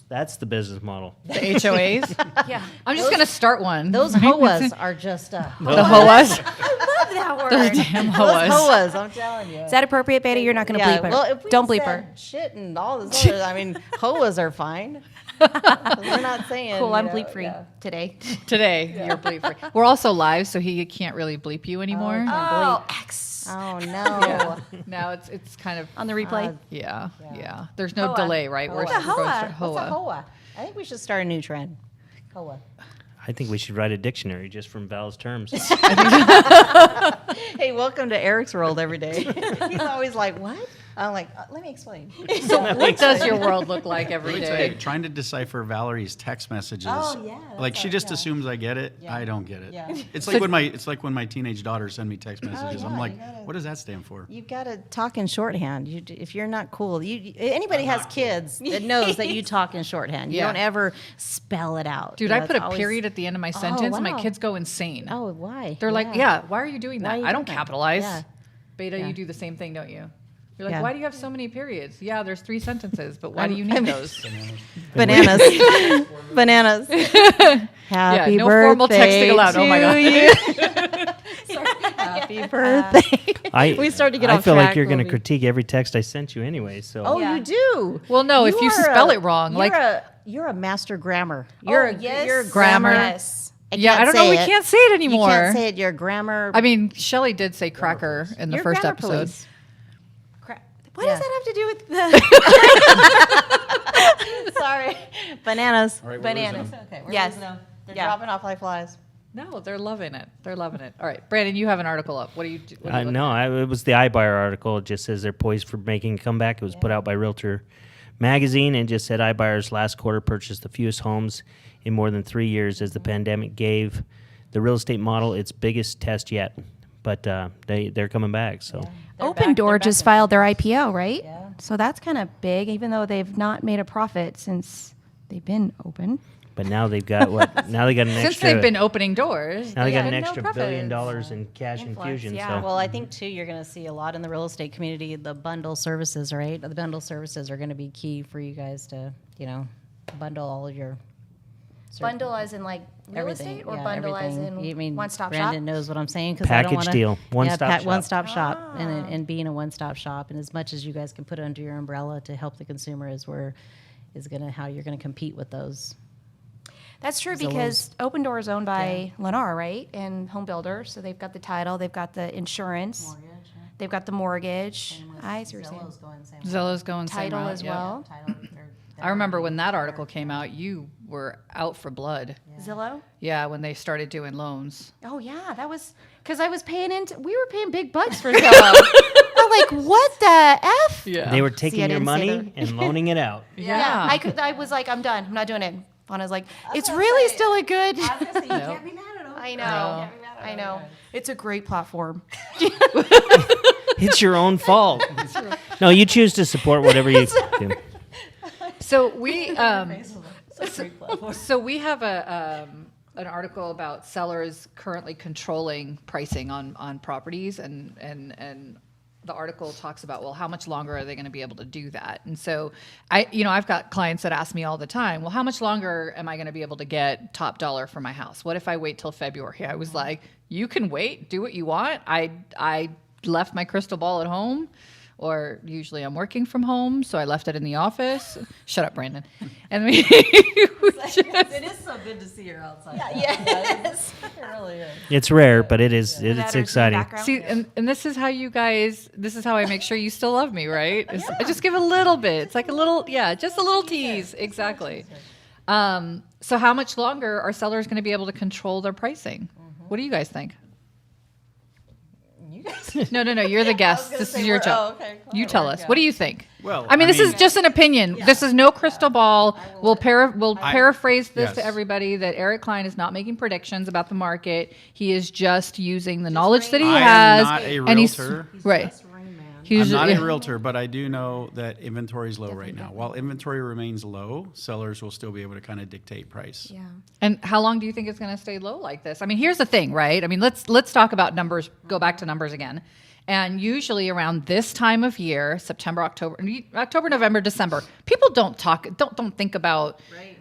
that's the business model. The HOAs. Yeah. I'm just gonna start one. those HOAs are just the HOAs. Love that word. Damn those HOAs. HOAs. I'm telling you. Is that appropriate, Beta? You're not going to bleep her. Well, if we Don't bleep said her. shit and all this other, I mean, HOAs are fine. We're not saying. Cool, I'm you know, bleep free yeah. today. Today, you're bleep free. We're also live, so he can't really bleep you anymore. Oh, X. Oh no. Now it's kind of On the replay. yeah. There's no Hoa. delay, right? What's We're a hoa? supposed to- What's a HOA? I think we should start a new trend. HOA. I think we should write a dictionary just from Val's terms. Hey, welcome to Eric's world every day. He's always like, what? I'm like, let me explain. What does your world look like every Let me tell you, day? trying to decipher Valerie's text messages. Oh, yeah, Like that's she right, just yeah. assumes I get it. Yeah. I don't get it. Yeah. It's like when my teenage daughters send me text messages. I'm yeah, like, you gotta- what does that stand for? You've got to talk in shorthand. If you're not cool, anybody has kids that knows that you talk in shorthand. You Yeah. don't ever spell it out. Dude, You I know, put it's a always- period at the end of my sentence, and my wow. kids go insane. Oh, why? They're like, yeah, why are you doing Why that? are you I don't doing that? capitalize. Yeah. Beta, Yeah. you do the same thing, don't you? You're like, Yeah. why do you have so many periods? Yeah, there's 3 sentences, but why do you need those? Bananas. Bananas. Happy no birthday formal texting allowed. Oh my to God. you. Happy birthday. We started to get I off feel like track, you're going to Colby. critique every text I sent you anyway. So Oh, Yeah. you do. Well, no, if you are spell it wrong, like- you're a master grammar. You're You're a Grammar. Yes. yeah, I don't know. We can't say it anymore. You can't say it. You're a grammar. I mean, Shelley did say cracker in the you're first grammar episode. police. What Yeah. does that have to do with the Sorry. Bananas. All right, bananas? Okay. Yes. They're Yeah. dropping off like flies. No, they're loving it. They're loving it. All right, Brandon, you have an article up. What do you do? What are you looking at? it was the iBuyer article. It just says they're poised for making a comeback. It was put out by Realtor Magazine and just said iBuyers last quarter purchased the fewest homes in more than 3 years as the pandemic gave the real estate model its biggest test yet. But they're coming back. So Open Door just filed their IPO, right? Yeah. So that's kind of big, even though they've not made a profit since they've been open. but now they've got what? Now they got an Since extra. they've been opening doors. now they got Yeah, an no extra $1 profits. billion in cash Influx, infusion. yeah. So Well, I think too, you're going to see a lot in the real estate community. The bundle services, right? The bundle services are going to be key for you guys to, bundle all of your Bundle as in like real everything, estate, or yeah, bundle everything. as in You mean one-stop Brandon shop? knows what I'm saying because I don't Package want deal. One-stop shop. One-stop shop, and being a one-stop shop, and as much as you guys can put under your umbrella to help the consumer is how you're going to compete with those. That's true Zillow's. because Open Door is owned by Lennar, right? And Home Builder. So they've got the title, they've got the insurance, they've got the mortgage. I see what you're saying. going same Zillow's going same Title route, as yeah. well. I remember when that article came out, you were out for blood. Zillow? Yeah, when they started doing loans. Oh yeah, that was because I was paying we were paying big bucks for Zillow. I'm like, what the F? Yeah. they were I taking your didn't say money that. and loaning it out. Yeah. I was like, I'm done. I'm not doing it. Fauna's like, it's really still a good. you can't be mad at them. I know. I know. It's a great platform. It's your own fault. No, you choose to support whatever you do. So we so we have an article about sellers currently controlling pricing on properties, and the article talks about, well, how much longer are they going to be able to do that? And so I've got clients that ask me all the time, well, how much longer am I going to be able to get top dollar for my house? What if I wait till February? I was like, you can wait, do what you want. I left my crystal ball at home. Or usually I'm working from home, so I left it in the office. Shut up, Brandon. And we It is so good to see her outside. Yes. It really is. It's rare, but it's That or exciting. background. see, and this is how this is how I make sure you still love me, right? I just give a little bit. It's like a little, just a little tease. Exactly. So how much longer are sellers going to be able to control their pricing? What do you guys think? You guys. No, you're the guest. This is your job. Oh, okay. You tell us. What do you think? Well, I mean, I this is mean- just an opinion. This is no crystal ball. We'll paraphrase this to Yes. everybody that Eric Klein is not making predictions about the market. He is just using the knowledge that he I am has. not a and he's realtor. right. Usually- I'm not yeah. a realtor, but I do know that inventory is low right now. While inventory remains low, sellers will still be able to kind of dictate price. Yeah. And how long do you think it's going to stay low like this? I mean, here's the thing, right? I mean, let's talk about numbers. Go back to numbers again. And usually around this time of year, September, October, November, December, people don't think about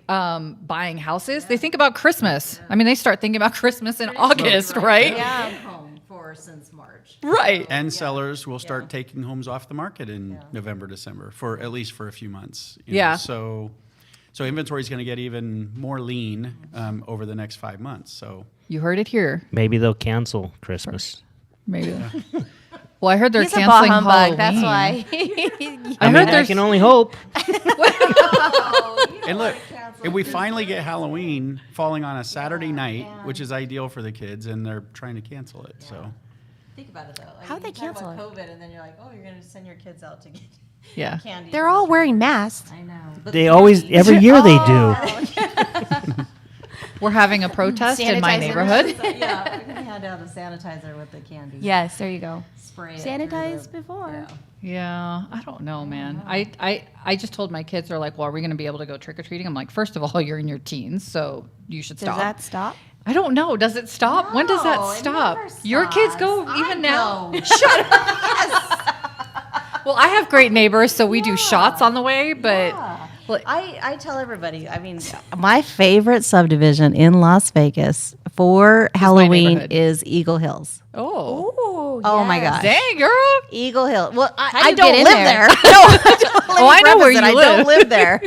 buying houses. They think about Christmas. I mean, they start thinking about Christmas in August, right? Yeah. Home for since March. Right. And sellers will start taking homes off the market in November, December, for at least for a few months. you know. Yeah. So inventory is going to get even more lean over the next 5 months. So You heard it here. Maybe they'll cancel Christmas. Maybe. Well, I heard they're He's a canceling bah humbug. That's Halloween. why. I mean, I can only hope. and look, if we finally get Halloween falling on a Saturday night, which is ideal for the kids, and they're trying to cancel it. So Think about it though. Like, How'd they you talk cancel about it? COVID, and then you're like, oh, you're going to send your kids out to get Yeah. candy. They're all wearing masks. I know. But They always, every year they do. We're having a protest in my Sanitizer. neighborhood. yeah, we're going to hand out a sanitizer with the candy. Yes, there you go. Spray it. Sanitize through the- before. Yeah, I don't know, man. I just told my kids, they're like, well, are we going to be able to go trick-or-treating? I'm like, first of all, you're in your teens, so you should Does stop. that stop? I don't know. Does it stop? When does No, that it stop? never Your kids go stops. even I now? go. Shut up. Well, I have great neighbors, so we do shots on the way, but well, I tell everybody, I mean, my favorite subdivision in Las Vegas for Halloween neighborhood. is Eagle Hills. oh. Oh my gosh. Dang, girl. Eagle Hill. Well, do I you don't get in live there? there. Oh, I know where you I live. don't live there.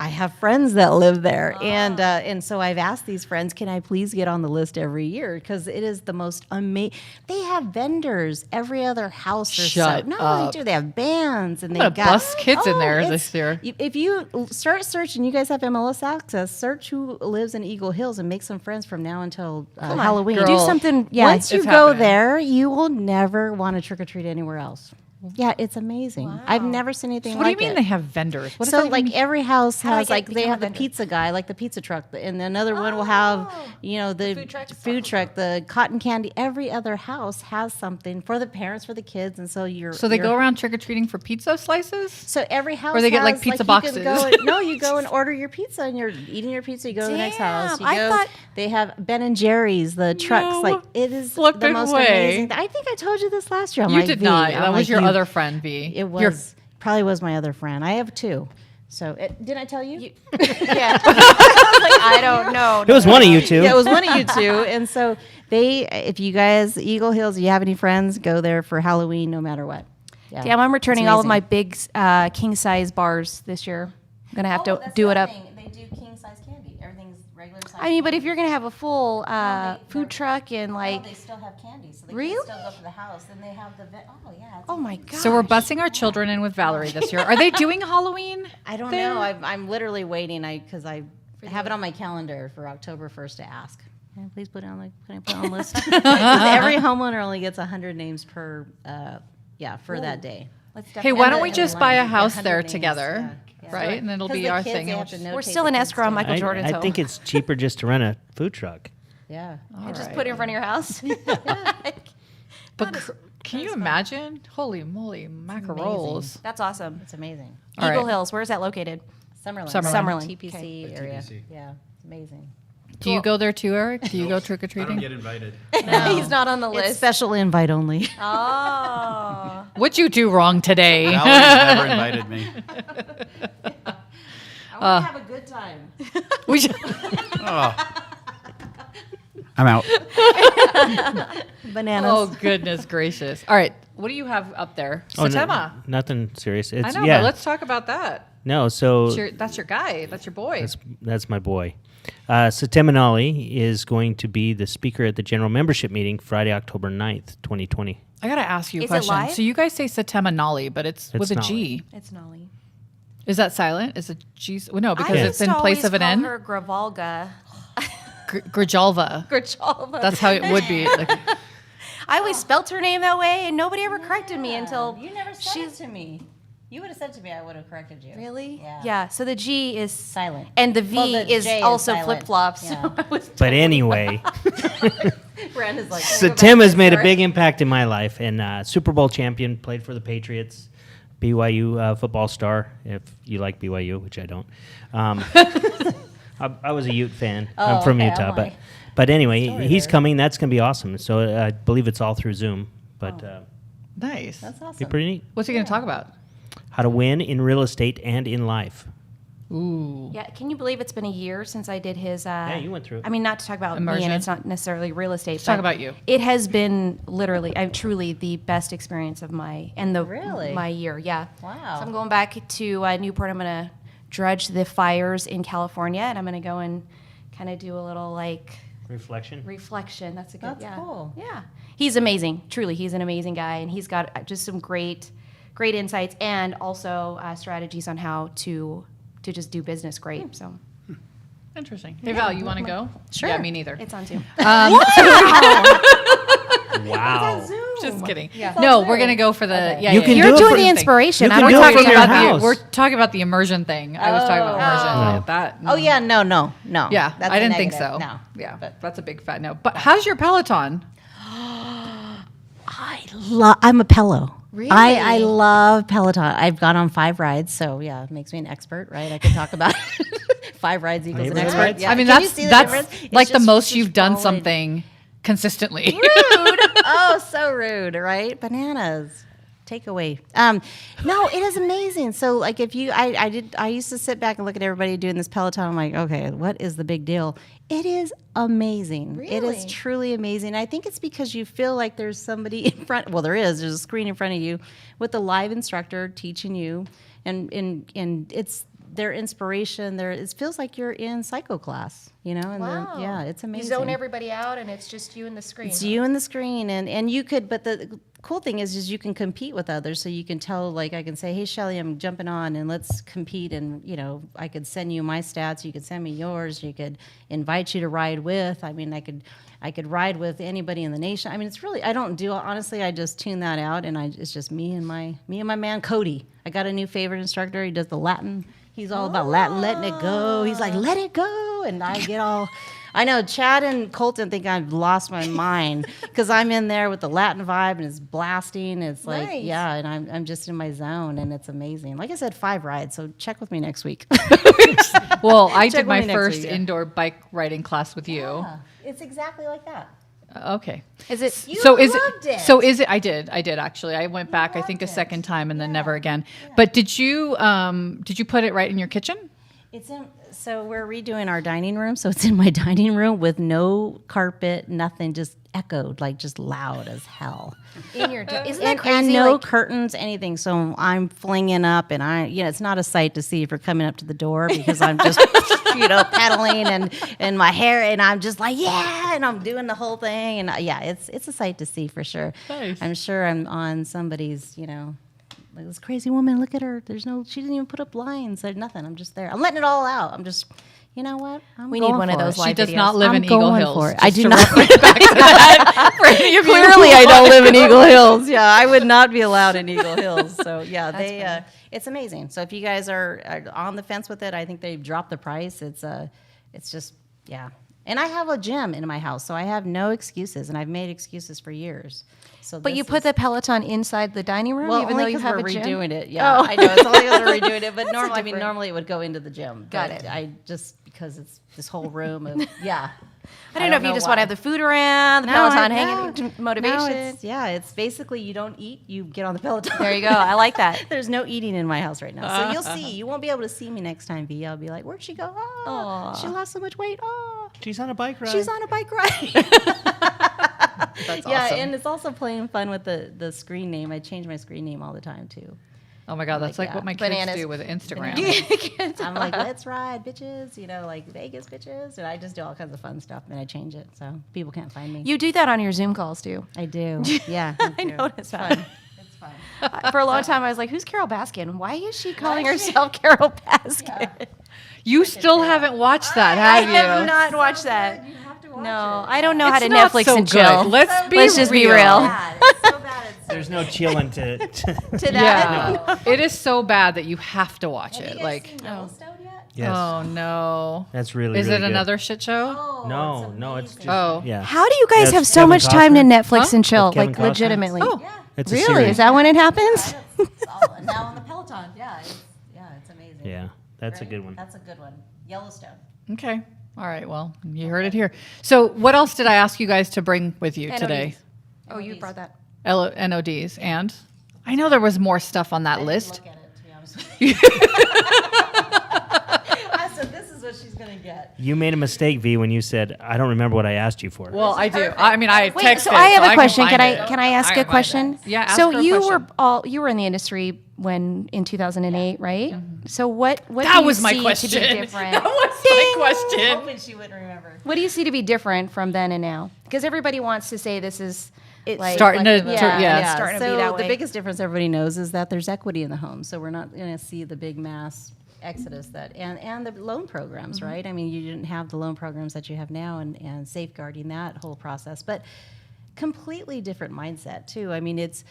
I have friends that live there, and so I've asked these friends, can I please get on the list every year because it is the most amazing. They have vendors every other house or Shut so. No, up. they do. They have bands, and I'm they gonna got bust kids in there it's- this year. If you start searching, you guys have MLS access. Search who lives in Eagle Hills and make some friends from now until Halloween. girl. Do something. Yeah. Once you It's go happening. there, you will never want to trick or treat anywhere else. Yeah, it's amazing. I've never seen anything What do like you mean it. they have vendors? What does So that like mean? every house do I has get like to they become have a the vendor? pizza guy, like the pizza truck, and another one will have the food truck, the cotton candy. Every other house has something for the parents, for the kids, and so So they go around trick-or-treating for pizza slices? So every house, they get, like, has, pizza you can boxes. Go no, you go and order your pizza, and you're eating your pizza. You go to the next house. You Damn, I go. thought- They have Ben and Jerry's, the trucks. No Like it is the flippin' most way. amazing. I think I told you this last year. I'm You like, did V, not. I'm That was like, your you- other friend, V. It Your- was probably was my other friend. I have two. So didn't I tell you? Yeah. I don't know. It was one of you two. Yeah, it was one of you two. And so if you guys, Eagle Hills, you have any friends, go there for Halloween no matter what. Yeah. Damn, I'm returning It's all of my amazing. big king size bars this year. I'm gonna have to do it up. They do king size candy. Everything's regular size. I mean, but if you're gonna have a full food truck and like, they still have candy, so they Really? can still go to the house. Then they have the it's oh my god. So we're busing our children in with Valerie this year. Are they doing Halloween? I don't there? know. I'm literally waiting because I have it on my calendar for October 1st to ask. Can I please put it on the list? 'Cause every homeowner only gets 100 names per for that day. Hey, why And don't the- we and just the buy a line, house 100 there names, together, yeah. right? And then it'll 'Cause be the our kids, thing. they have to We're notate still the in kids escrow on too. Michael Jordan's I home. think it's cheaper just to rent a food truck. Yeah. Just put it in front of your house. But can you imagine? Holy moly, macarols. That's awesome. It's amazing. All Eagle right. Hills. Where's that located? Summerlin. Summerlin. TPC Okay. area. TPC. Yeah. It's amazing. Do you go there too, Eric? Do you go trick or I don't treating? get invited. He's not on the It's list. special invite only. Oh. What'd you do wrong today? Valerie's never invited me. I want to have a good time. We should- I'm out. Bananas. oh goodness gracious! All right, what do you have up there? Oh, no, Satema. nothing serious. I It's, know, yeah. but let's talk about that. No, so That's your guy. That's your boy. that's my boy. Satemanali is going to be the speaker at the general membership meeting Friday, October 9th, 2020. I gotta ask you a Is it question. live? So you guys say Satema Nali, but it's with a Nali. G. It's Nolly. Is that silent? Is it G? Well, no, because I it's in used to place always of an call N. her Gravalga. Grijalva. Grijalva. That's how it would be. Like, I always spelt her name that way, and nobody ever corrected me until You never said she's it to me. You would have said to me, I would have corrected you. really. Yeah. So the G is Silent. and the V Well, the is J is also silent. flip flops. Yeah. But anyway, Brandon's like, So Tim has made a big impact in my life, and Super Bowl champion, played for the Patriots, BYU football star, if you like BYU, which I don't. I was a Ute fan. I'm from okay, Utah, I'm like- but anyway, he's coming. That's going to be awesome. So I believe it's all through Zoom, but Nice. That's be awesome. pretty neat. What's he going to talk about? How to win in real estate and in life. Ooh. Yeah, can you believe it's been a year since I did his? Yeah, you went through it. I mean, not to talk about me, Immersion. and it's not necessarily real estate. Let's talk but about you. It has been literally, truly the best experience of my Really? my year. Yeah. Wow. So I'm going back to Newport. I'm going to dredge the fires in California, and I'm going to go and kind of do a little like Reflection. reflection. That's a good. That's yeah. cool. Yeah. He's amazing. Truly, he's an amazing guy, and he's got just some great insights and also strategies on how to just do business great. So Interesting. Hey, Val, you want to go? Sure. Yeah, me neither. it's on Zoom. Wow. Just kidding. No, we're going to go for the. Yeah, You yeah, can yeah. do You're it doing for- the inspiration. You I'm can do it talking from your about house. We're talking about the immersion thing. I was talking about immersion. Oh. That. Oh yeah, no. Yeah, That's I a didn't think negative. so. No. Yeah, But that's a big fat no. But how's your Peloton? I'm a Pello. Really? I love Peloton. I've gone on 5 rides, so yeah, it makes me an expert, right? I can talk about 5 rides equals an Favorite expert. rides? Yeah. I mean, Can you see the that's difference? It's like the just- most just you've done following- something consistently. Rude. Oh, so rude, right? Bananas. Takeaway. No, it is amazing. So like if you I used to sit back and look at everybody doing this Peloton. I'm like, okay, what is the big deal? It is amazing. It is Really? truly amazing. I think it's because you feel like there's somebody in front. Well, there's a screen in front of you with a live instructor teaching you, and it's their inspiration. It feels like you're in psycho class, you know. And Wow. yeah, it's You amazing. zone everybody out, and it's just you and the screen. It's you and the screen, and you could. But the cool thing is you can compete with others. So you can tell, like, I can say, "Hey, Shelly, I'm jumping on, and let's compete." And I could send you my stats. You could send me yours. You could invite you to ride with. I mean, I could ride with anybody in the nation. I mean, it's really. I don't do honestly. I just tune that out, and it's just me and my man Cody. I got a new favorite instructor. He does the Latin. He's all about Latin, letting it go. He's like, let it go. And I get all, I know Chad and Colton think I've lost my mind because I'm in there with the Latin vibe and it's blasting. It's like, Nice. yeah, and I'm just in my zone and it's amazing. Like I said, 5 rides. So check with me next week. Well, I Check did my with me next first week, yeah. indoor bike riding class with you. It's exactly like that. Okay. Is it? So is loved it. So is it? I did actually. I went back. I think a second time and then never again. But did you put it right in your kitchen? It's in, so we're redoing our dining room. So it's in my dining room with no carpet, nothing, just echoed, like just loud as hell. In your isn't that And crazy? no like, curtains, anything. So I'm flinging up, and it's not a sight to see if you're coming up to the door because I'm just, pedaling and my hair, and I'm just like, yeah, and I'm doing the whole thing, and it's a sight to see for sure. Nice. I'm sure I'm on somebody's, like this crazy woman. Look at her. She didn't even put up blinds. There's nothing. I'm just there. I'm letting it all out. I'm just. You know what? We need one of those She live does videos. not live I'm in Eagle going Hills. for it. just I do to not. reference back to that for any of you Clearly, who I don't want live in to- Eagle Hills. Yeah, I would not be allowed in Eagle Hills. So yeah, it's amazing. So if you guys are on the fence with it, I think they've dropped the price. It's just yeah. And I have a gym in my house, so I have no excuses, and I've made excuses for years. So But you put the Peloton inside the dining room, well, even only though you 'cause have we're a gym. redoing it. Yeah, Oh. I know it's only because we're redoing it. But That's normally it would go into the gym. Got But it. I just because it's this whole room of yeah. I don't know if you just want to have the food around, the No, Peloton I- hanging, no. motivation. No, it's basically you don't eat, you get on the Peloton. There you go. I like that. There's no eating in my house right now. So you'll see. You won't be able to see me next time, V. I'll be like, where'd she go? Oh, Aw. she lost so much weight. Oh, She's on a bike ride. she's on a bike ride. That's yeah, awesome. and it's also playing fun with the screen name. I change my screen name all the time, too. Oh my God, that's like yeah. what my kids Bananas. do with Instagram. I'm like, let's ride, bitches. Like Vegas, bitches. And I just do all kinds of fun stuff, and I change it so people can't find me. You do that on your Zoom calls too. I do. Yeah. I noticed that. It's fun. For a long time, I was like, "Who's Carol Baskin? Why is she calling herself Carol Baskin?" You still haven't watched that, I have you? have not watched that. You have to watch No, it. I don't know how It's to not Netflix so and good. chill. Let's just be real. real. Bad. It's so bad. It's so There's no chilling to To that. Yeah, it is so bad that you have to watch Have it. you guys Like, seen Yellowstone yet? Yes. Oh no. That's really, Is really it good. another shit show? Oh, No, it's just, Oh. yeah. How do you guys That's have so Kevin much time to Costner. Netflix Huh? and chill? With Kevin Like Costner? legitimately. Oh. Yeah. It's a Really? series. Is that when it happens? It's all, now on the Peloton. Yeah. It's amazing. Yeah, that's a Right? good one. That's a good one. Yellowstone. Okay. All right. Well, you heard it here. So, what else did I ask you guys to bring with you today? Oh, you brought that. NODs. And I know there was more stuff on that I didn't list. look at it, to be honest with you. I said, this is what she's going to get. You made a mistake, V, when you said, I don't remember what I asked you for. Well, I do. I mean, I Wait, texted. so I have a question. Can Can I ask a question? Yeah. Ask So her a you question. you were in the industry when in 2008, right? So what do That you was my see question. to be different? That was my question. Hoping she wouldn't remember. What do you see to be different from then and now? Because everybody wants to say this is like starting to- yeah, yeah. it's starting to be so that the way. biggest difference everybody knows is that there's equity in the home. So we're not going to see the big mass exodus that and the loan programs, right? I mean, you didn't have the loan programs that you have now and safeguarding that whole process, but completely different mindset too. I mean, it's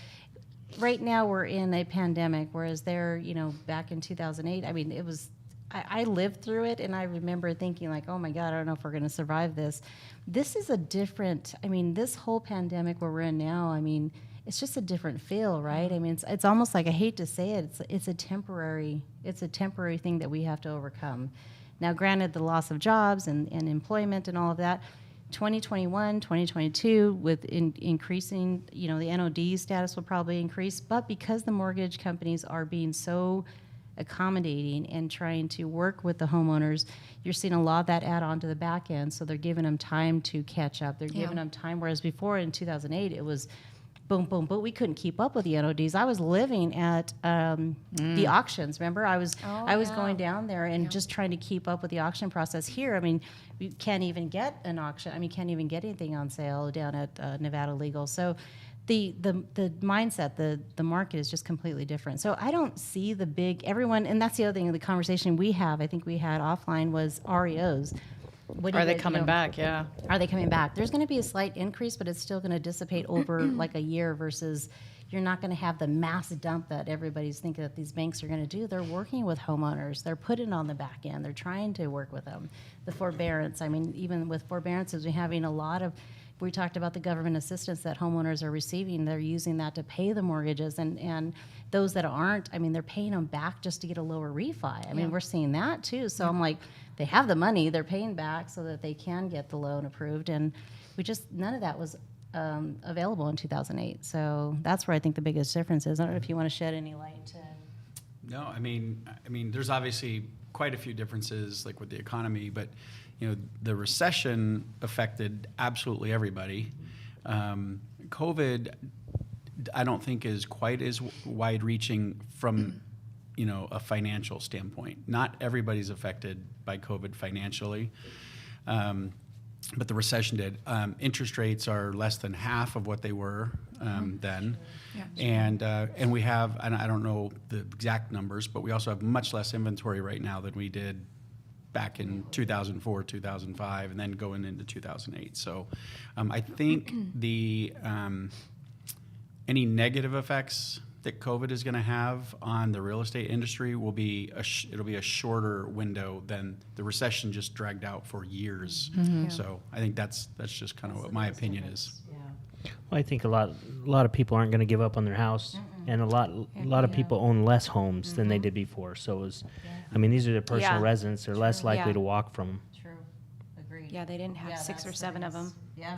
right now we're in a pandemic, whereas there, back in 2008, I mean, it was. I lived through it, and I remember thinking like, "Oh my God, I don't know if we're going to survive this." This is a different. I mean, this whole pandemic where we're in now. I mean, it's just a different feel, right? I mean, it's almost like I hate to say it. It's a temporary thing that we have to overcome. Now, granted, the loss of jobs and employment and all of that. 2021, 2022, with increasing, the NOD status will probably increase, but because the mortgage companies are being so accommodating and trying to work with the homeowners, you're seeing a lot of that add on to the back end. So they're giving them time to catch up. They're giving them time, whereas before in 2008, it was boom, boom, but we couldn't keep up with the NODs. I was living at the auctions. Remember, I was going down there and just trying to keep up with the auction process. Here, I mean, we can't even get an auction. I mean, can't even get anything on sale down at Nevada Legal. So the mindset, the market is just completely different. So I don't see the big everyone, and that's the other thing in the conversation we have. I think we had offline was REOs. What do Are you they guys- coming back? Yeah. Are they coming back? There's going to be a slight increase, but it's still going to dissipate over like a year versus you're not going to have the mass dump that everybody's thinking that these banks are going to do. They're working with homeowners. They're putting on the back end. They're trying to work with them. The forbearance, I mean, even with forbearances, we're having a lot of, we talked about the government assistance that homeowners are receiving. They're using that to pay the mortgages, and those that aren't, I mean, they're paying them back just to get a lower refi. I mean, we're seeing that too. So I'm like, they have the money, they're paying back so that they can get the loan approved, and none of that was available in 2008. So that's where I think the biggest difference is. I don't know if you want to shed any light to. No, I mean, there's obviously quite a few differences, like with the economy, but the recession affected absolutely everybody. COVID, I don't think is quite as wide-reaching from a financial standpoint. Not everybody's affected by COVID financially. But the recession did. Interest rates are less than half of what they were then, and we have, and I don't know the exact numbers, but we also have much less inventory right now than we did back in 2004, 2005, and then going into 2008. So I think the any negative effects that COVID is going to have on the real estate industry will be it'll be a shorter window than the recession just dragged out for years. So I think that's just kind of what my opinion is. Well, I think a lot of people aren't going to give up on their house, and a lot of people own less homes than they did before. So it was, I mean, these are their personal Yeah. residents. They're less likely Yeah. to walk from them. True. Agreed. Yeah, they didn't have 6 or that's 7 the of them biggest- Yeah.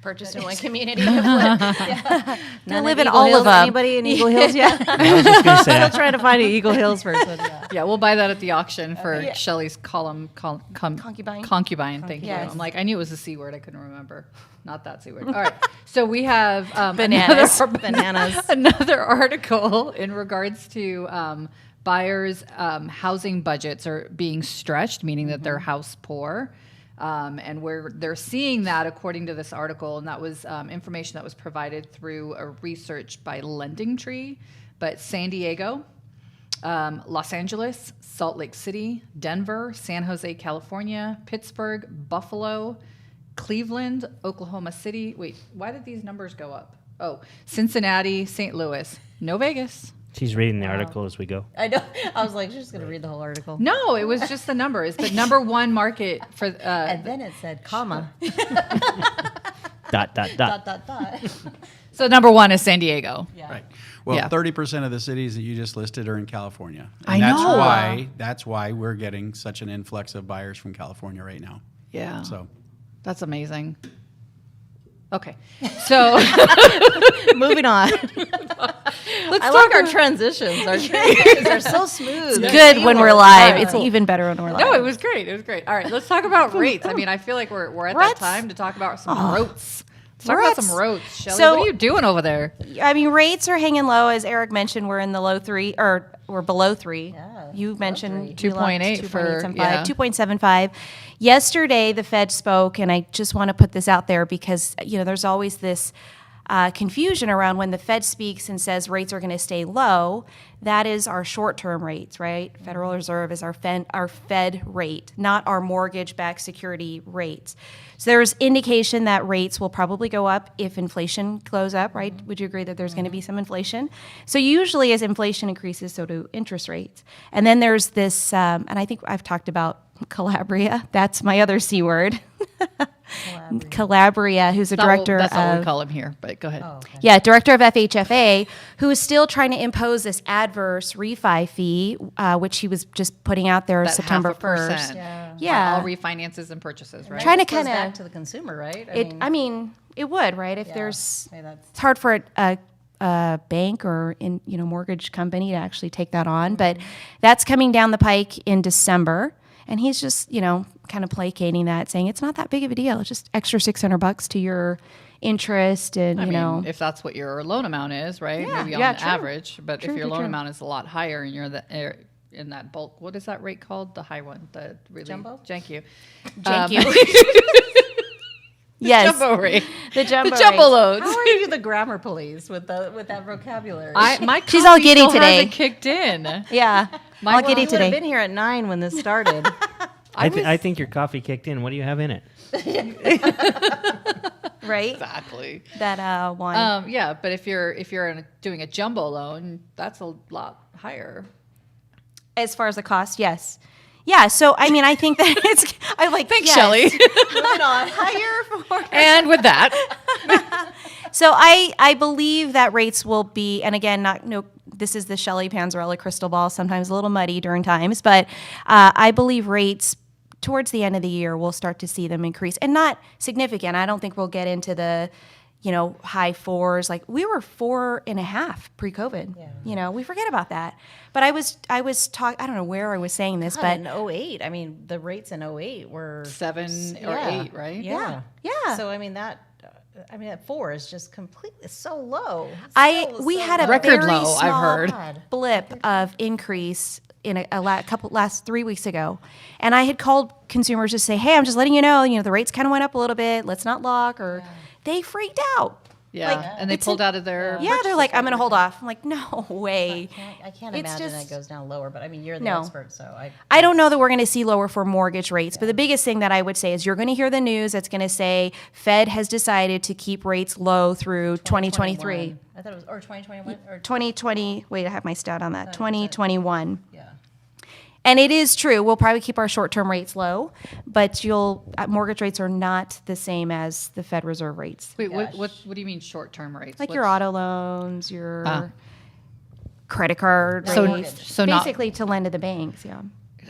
purchased in one community. None live in Eagle all of Hills. them. Anybody in Eagle Hills yet? I was just going to say, Still trying to find an Eagle Hills person. Yeah. Yeah, we'll buy that at the auction for Shelley's Concubine. Concubine, thank you. Yes. I'm like, I knew it was a C word. I couldn't remember. Not that C word. All right. So we have Bananas. another, Bananas. another article in regards to buyers' housing budgets are being stretched, meaning that they're house poor. And they're seeing that according to this article, and that was information that was provided through a research by Lending Tree. But San Diego, Los Angeles, Salt Lake City, Denver, San Jose, California, Pittsburgh, Buffalo, Cleveland, Oklahoma City. Wait, why did these numbers go up? Oh, Cincinnati, St. Louis, no Vegas. She's reading the article as we go. I know. I was like, she's just gonna read the whole article. No, it was just the numbers. The number one market for And then it said, comma, Dot. dot. so number one is San Diego. Yeah. Right. Well, Yeah. 30% of the cities that you just listed are in California. I And know. That's why we're getting such an influx of buyers from California right now. Yeah. So That's amazing. Okay. So Moving on. let's I talk like our about- transitions. Our transitions are so smooth. Good when we're live. It's even better when we're live. No, it was great. It was great. All right, let's talk about rates. I mean, I feel like we're at that Rates? time to talk about some rotes. Let's talk about Rates. some rotes. Shelly, So- what are you doing over there? I mean, rates are hanging low, as Eric mentioned. We're in the low three, or we're below 3. Yeah, You below mentioned 2.8 for- 2.75. Yesterday, the Fed spoke, and I just want to put this out there because there's always this confusion around when the Fed speaks and says rates are going to stay low. That is our short-term rates, right? Federal Reserve is our Fed rate, not our mortgage-backed security rates. So there's indication that rates will probably go up if inflation goes up, right? Would you agree that there's going to be some inflation? So usually as inflation increases, so do interest rates. And then there's this, and I think I've talked about Calabria. That's my other C word. Calabria, who's a director That's not what we of call him here, but go ahead. yeah, director of FHFA, who is still trying to impose this adverse refi fee, which he was just putting out there That September 0.5%. 1st. Yeah. Yeah. All refinances and purchases, right? Trying to It goes kinda- back to the consumer, right? I mean, it would, right? If yeah. there's, Hey, that's- it's hard for a bank or mortgage company to actually take that on, but that's coming down the pike in December, and he's just kind of placating that, saying it's not that big of a deal. It's just extra $600 to your interest, and I mean, if that's what your loan amount is, right? Yeah, Maybe on yeah, the true. average. But True, if your true, loan true. amount is a lot higher and you're in that bulk, what is that rate called? The high one, the really Jumbo? Thank you. Thank you. Yes, Jumbo rate. the jumbo, The jumbo rates. loads. How are you the grammar police with that vocabulary? My She's all coffee giddy still today. hasn't kicked in. Yeah, My I'll get one- it you would have today. been here at 9 when this started. I think your coffee kicked in. What do you have in it? Right? Exactly. That one. Yeah, but if you're doing a jumbo loan, that's a lot higher. As far as the cost, yes. Yeah, so I mean, I think that it's. I like. Thanks, yes. Shelley. Moving on. Higher for And with that, So I believe that rates will be, and again, this is the Shelley Panzarella crystal ball, sometimes a little muddy during times, but I believe rates towards the end of the year we'll start to see them increase, and not significant. I don't think we'll get into the high 4s. Like we were 4.5 pre-COVID. Yeah. We forget about that. But I was talking. I don't know where I was saying this, but in 08. I mean, the rates in 08 were 7 or yeah. 8, right? Yeah. Yeah. So I mean that. At 4 is just completely so low. We had a Record very low, I've small heard. blip of increase in last 3 weeks ago, and I had called consumers to say, "Hey, I'm just letting you know, the rates kind of went up a little bit. Let's not lock." Or they freaked out. Yeah, Like, and they pulled out of their. Yeah, they're like, "I'm going to hold off." I'm like, "No way." I can't It's imagine just- that goes down lower. But I mean, you're the No. expert, so I don't know that we're going to see lower for mortgage rates, but the biggest thing that I would say is you're going to hear the news that's going to say Fed has decided to keep rates low through 2023. I thought it was or 2021 or 2020, wait, I have my stat on that. 2021. yeah. And it is true. We'll probably keep our short-term rates low, but mortgage rates are not the same as the Fed Reserve rates. Wait, what do you mean short-term rates? Like What's- your auto loans, your Ah. credit card So- rates. so not- basically to lend to the banks, yeah.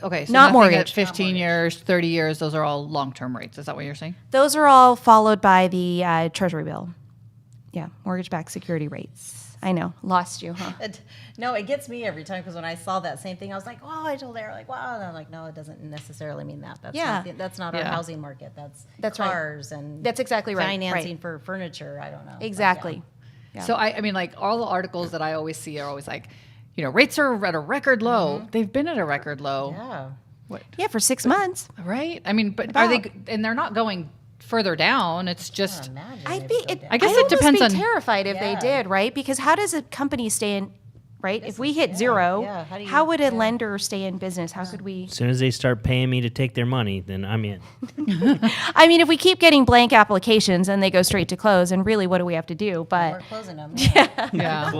Okay, so Not nothing at mortgage. 15 years, 30 years, those are all long-term rates. Is that what you're saying? Those are all followed by the Treasury bill. Yeah, mortgage-backed security rates. I know, lost you, huh? No, it gets me every time because when I saw that same thing, I was like, "Oh!" I told her, like, "Wow!" And I'm like, "No, it doesn't necessarily mean that. That's Yeah. that's not Yeah. our housing market. That's right. cars and That's exactly right, Financing right. for furniture. I don't know. But, Exactly. Yeah. So I mean, like all the articles that I always see are always like, rates are at a record low. They've been at a record low, Yeah. what, Yeah, for 6 months. right? I mean, but are they? And they're not going further down. It's I just. can't imagine I'd they be. would go It, down. I guess I'd it almost depends be on- terrified if they Yeah. did, right? Because how does a company stay in? Right? If we hit zero, yeah. How do you- how would a yeah. lender stay in business? How could we? As soon as they start paying me to take their money, then I'm in. I mean, if we keep getting blank applications and they go straight to close, and really, what do we have to do? We're But closing them. Yeah.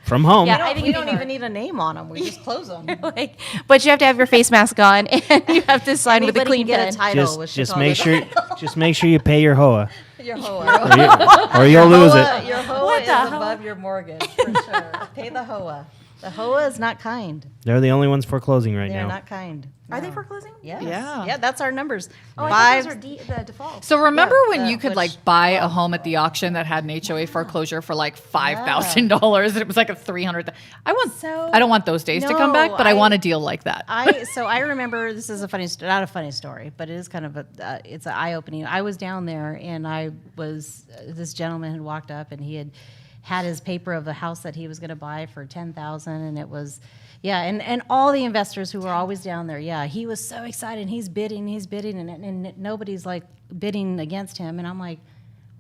from home. Yeah, I think we it'd don't be even need a name on them. We just close them. like, but you have to have your face mask on, and you have to sign with a Anybody clean can get pen. a title. with Just Chicago. make sure you pay your HOA, Your HOA. or you'll lose it. Your HOA is above your mortgage, for sure. Pay the HOA. The HOA is not kind. They're the only ones foreclosing right They're now. not kind. Are they No. foreclosing? Yes. Yeah. Yeah, that's our numbers. Oh, I Five. thought those are the default. So remember when Yeah, you could which- like buy a home at the auction that had an HOA foreclosure for like $5,000 and it was like a 300. I don't want those days to come back, No, but I want a deal like that. I remember, this is a funny, not a funny story, but it is kind of it's an eye opening. I was down there and this gentleman had walked up and he had his paper of the house that he was going to buy for $10,000, and it was, and all the investors who were always down there, he was so excited. He's bidding, and nobody's like bidding against him, and I'm like,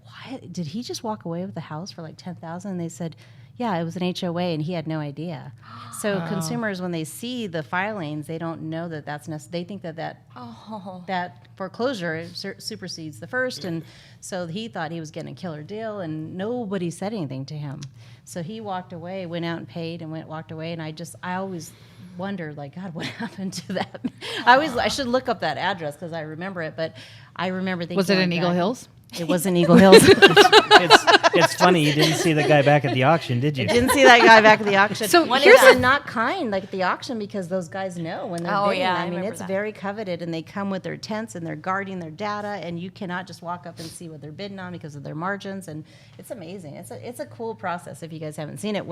why did he just walk away with the house for like $10,000? And they said, yeah, it was an HOA, and he had no idea. So consumers, when they see the filings, they don't know that that's they think that foreclosure supersedes the first, and so he thought he was getting a killer deal, and nobody said anything to him. So he walked away, went out and paid, and walked away. And I always wondered, like, God, what happened to that? I should look up that address because I remember it, but I remember thinking, Was it in like, Eagle God, Hills? It was in Eagle Hills. It's funny you didn't see the guy back at the auction, did you? Didn't see that guy back at the auction. So One here's is they're not kind like at the auction because those guys know when they're Oh, bidding. yeah, I I mean, remember it's that. very coveted, and they come with their tents and they're guarding their data, and you cannot just walk up and see what they're bidding on because of their margins, and it's amazing. It's a cool process if you guys haven't seen it.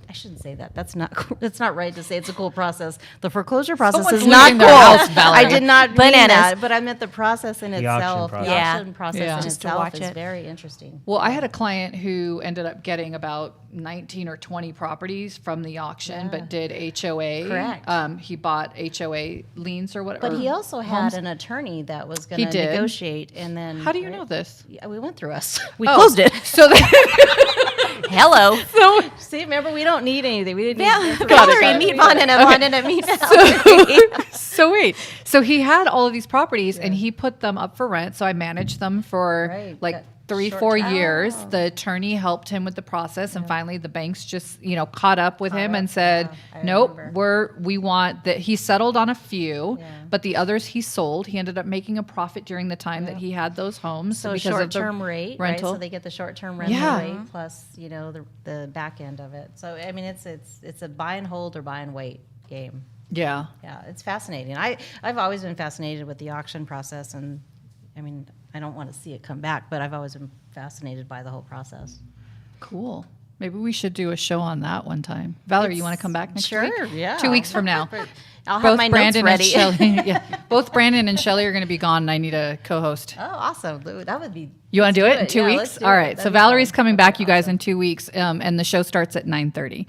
I shouldn't say that. That's not cool. That's not right to say it's a cool process. The foreclosure process Someone's is not losing cool. their house, Valerie. I did not mean Bananas. that, but I meant the process in auction itself. process. The Yeah. auction process Yeah. in Just to itself watch is it. very interesting. Well, I had a client who ended up getting about 19 or 20 properties from the auction, but did HOA. Correct. He bought HOA liens or whatever. But he also had an attorney that was going He to did? negotiate, and then How do you know this? Yeah, we went through us. We Oh, closed it. So Hello. See, remember, we don't need anything. We didn't Yeah, need Valerie, meet Vandana, Vandana, meet So wait. So he had all of these properties and he put them up for rent. So I managed them for Right. like Got 3-4 short- years. Oh. The attorney helped him with the process, and finally the banks just, caught up with him and said, I "Nope, remember. we want that." He settled on a few, Yeah. but the others he sold. He ended up making a profit during the time that he had those homes. So because of the short-term rate, right? rental. So they get the short-term rental Yeah. rate plus, the back end of it. So I mean, it's a buy and hold or buy and wait game. Yeah. Yeah, it's fascinating. I've always been fascinated with the auction process, and I mean, I don't want to see it come back, but I've always been fascinated by the whole process. Cool. Maybe we should do a show on that one time. Valerie, you want to come back next week? Sure, yeah. 2 weeks from now. I'll have my notes ready. And Shelley, yeah, both Brandon and Shelley are going to be gone, and I need a co-host. Oh, awesome. That would be. You want to do it in 2 Yeah, weeks? let's do All it. right. That'd So be Valerie's fun. coming That'd back, be you guys, awesome. in 2 weeks, and the show starts at 9:30.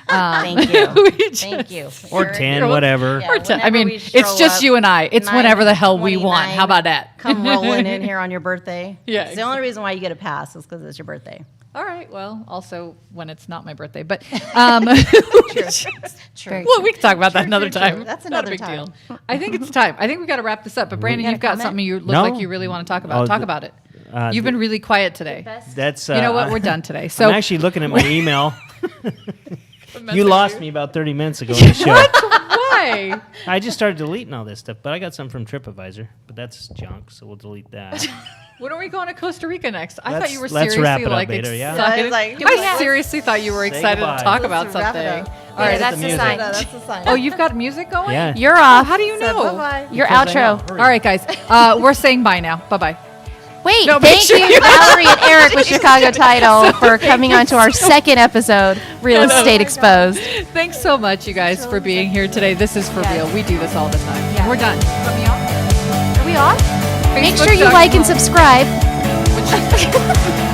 Thank you. Thank you. Or 10, whatever. Yeah, Or 10. I whenever mean, we it's show just up, you and I. It's whenever the hell we want. 9:29, How about that? Come rolling in here on your birthday. Yeah, It's the only reason why you get a pass is because it's your birthday. All right. Well, also when it's not my birthday, but True. well, we can talk about that another true. time. That's Not a another big time. deal. I think it's time. I think we got to wrap this up. But Brandon, got a you've got comment? something you look No. like you really want to talk about. Oh, Talk the- about it. You've been really quiet today. That's You know what? We're done today. So So I'm actually looking at my email. You lost me about 30 minutes ago in the show. why? I just started deleting all this stuff, but I got some from TripAdvisor, but that's junk, so we'll delete that. When are we going to Costa Rica next? I thought Let's- you were let's seriously wrap it up like later, yeah? excited. Yeah, it's like- Do we I have- seriously thought you were excited goodbye. to talk about Let's wrap it something. up. All right. that's the the music. sign. That's the sign. Oh, you've got music going? Yeah. You're off. How do you know? Bye-bye. Your Because I know. outro. Hurry. All right, guys. We're saying bye now. Bye-bye. Wait, No, make thank sure you, you- Valerie and Eric with Chicago Title, for coming on to our second episode, Real Estate Exposed. Thanks so much, you guys, for being here today. This is for real. We do this all the time. Yeah. We're done. Put me off. Are we on? Make Facebook sure you dot like and com. subscribe. Which-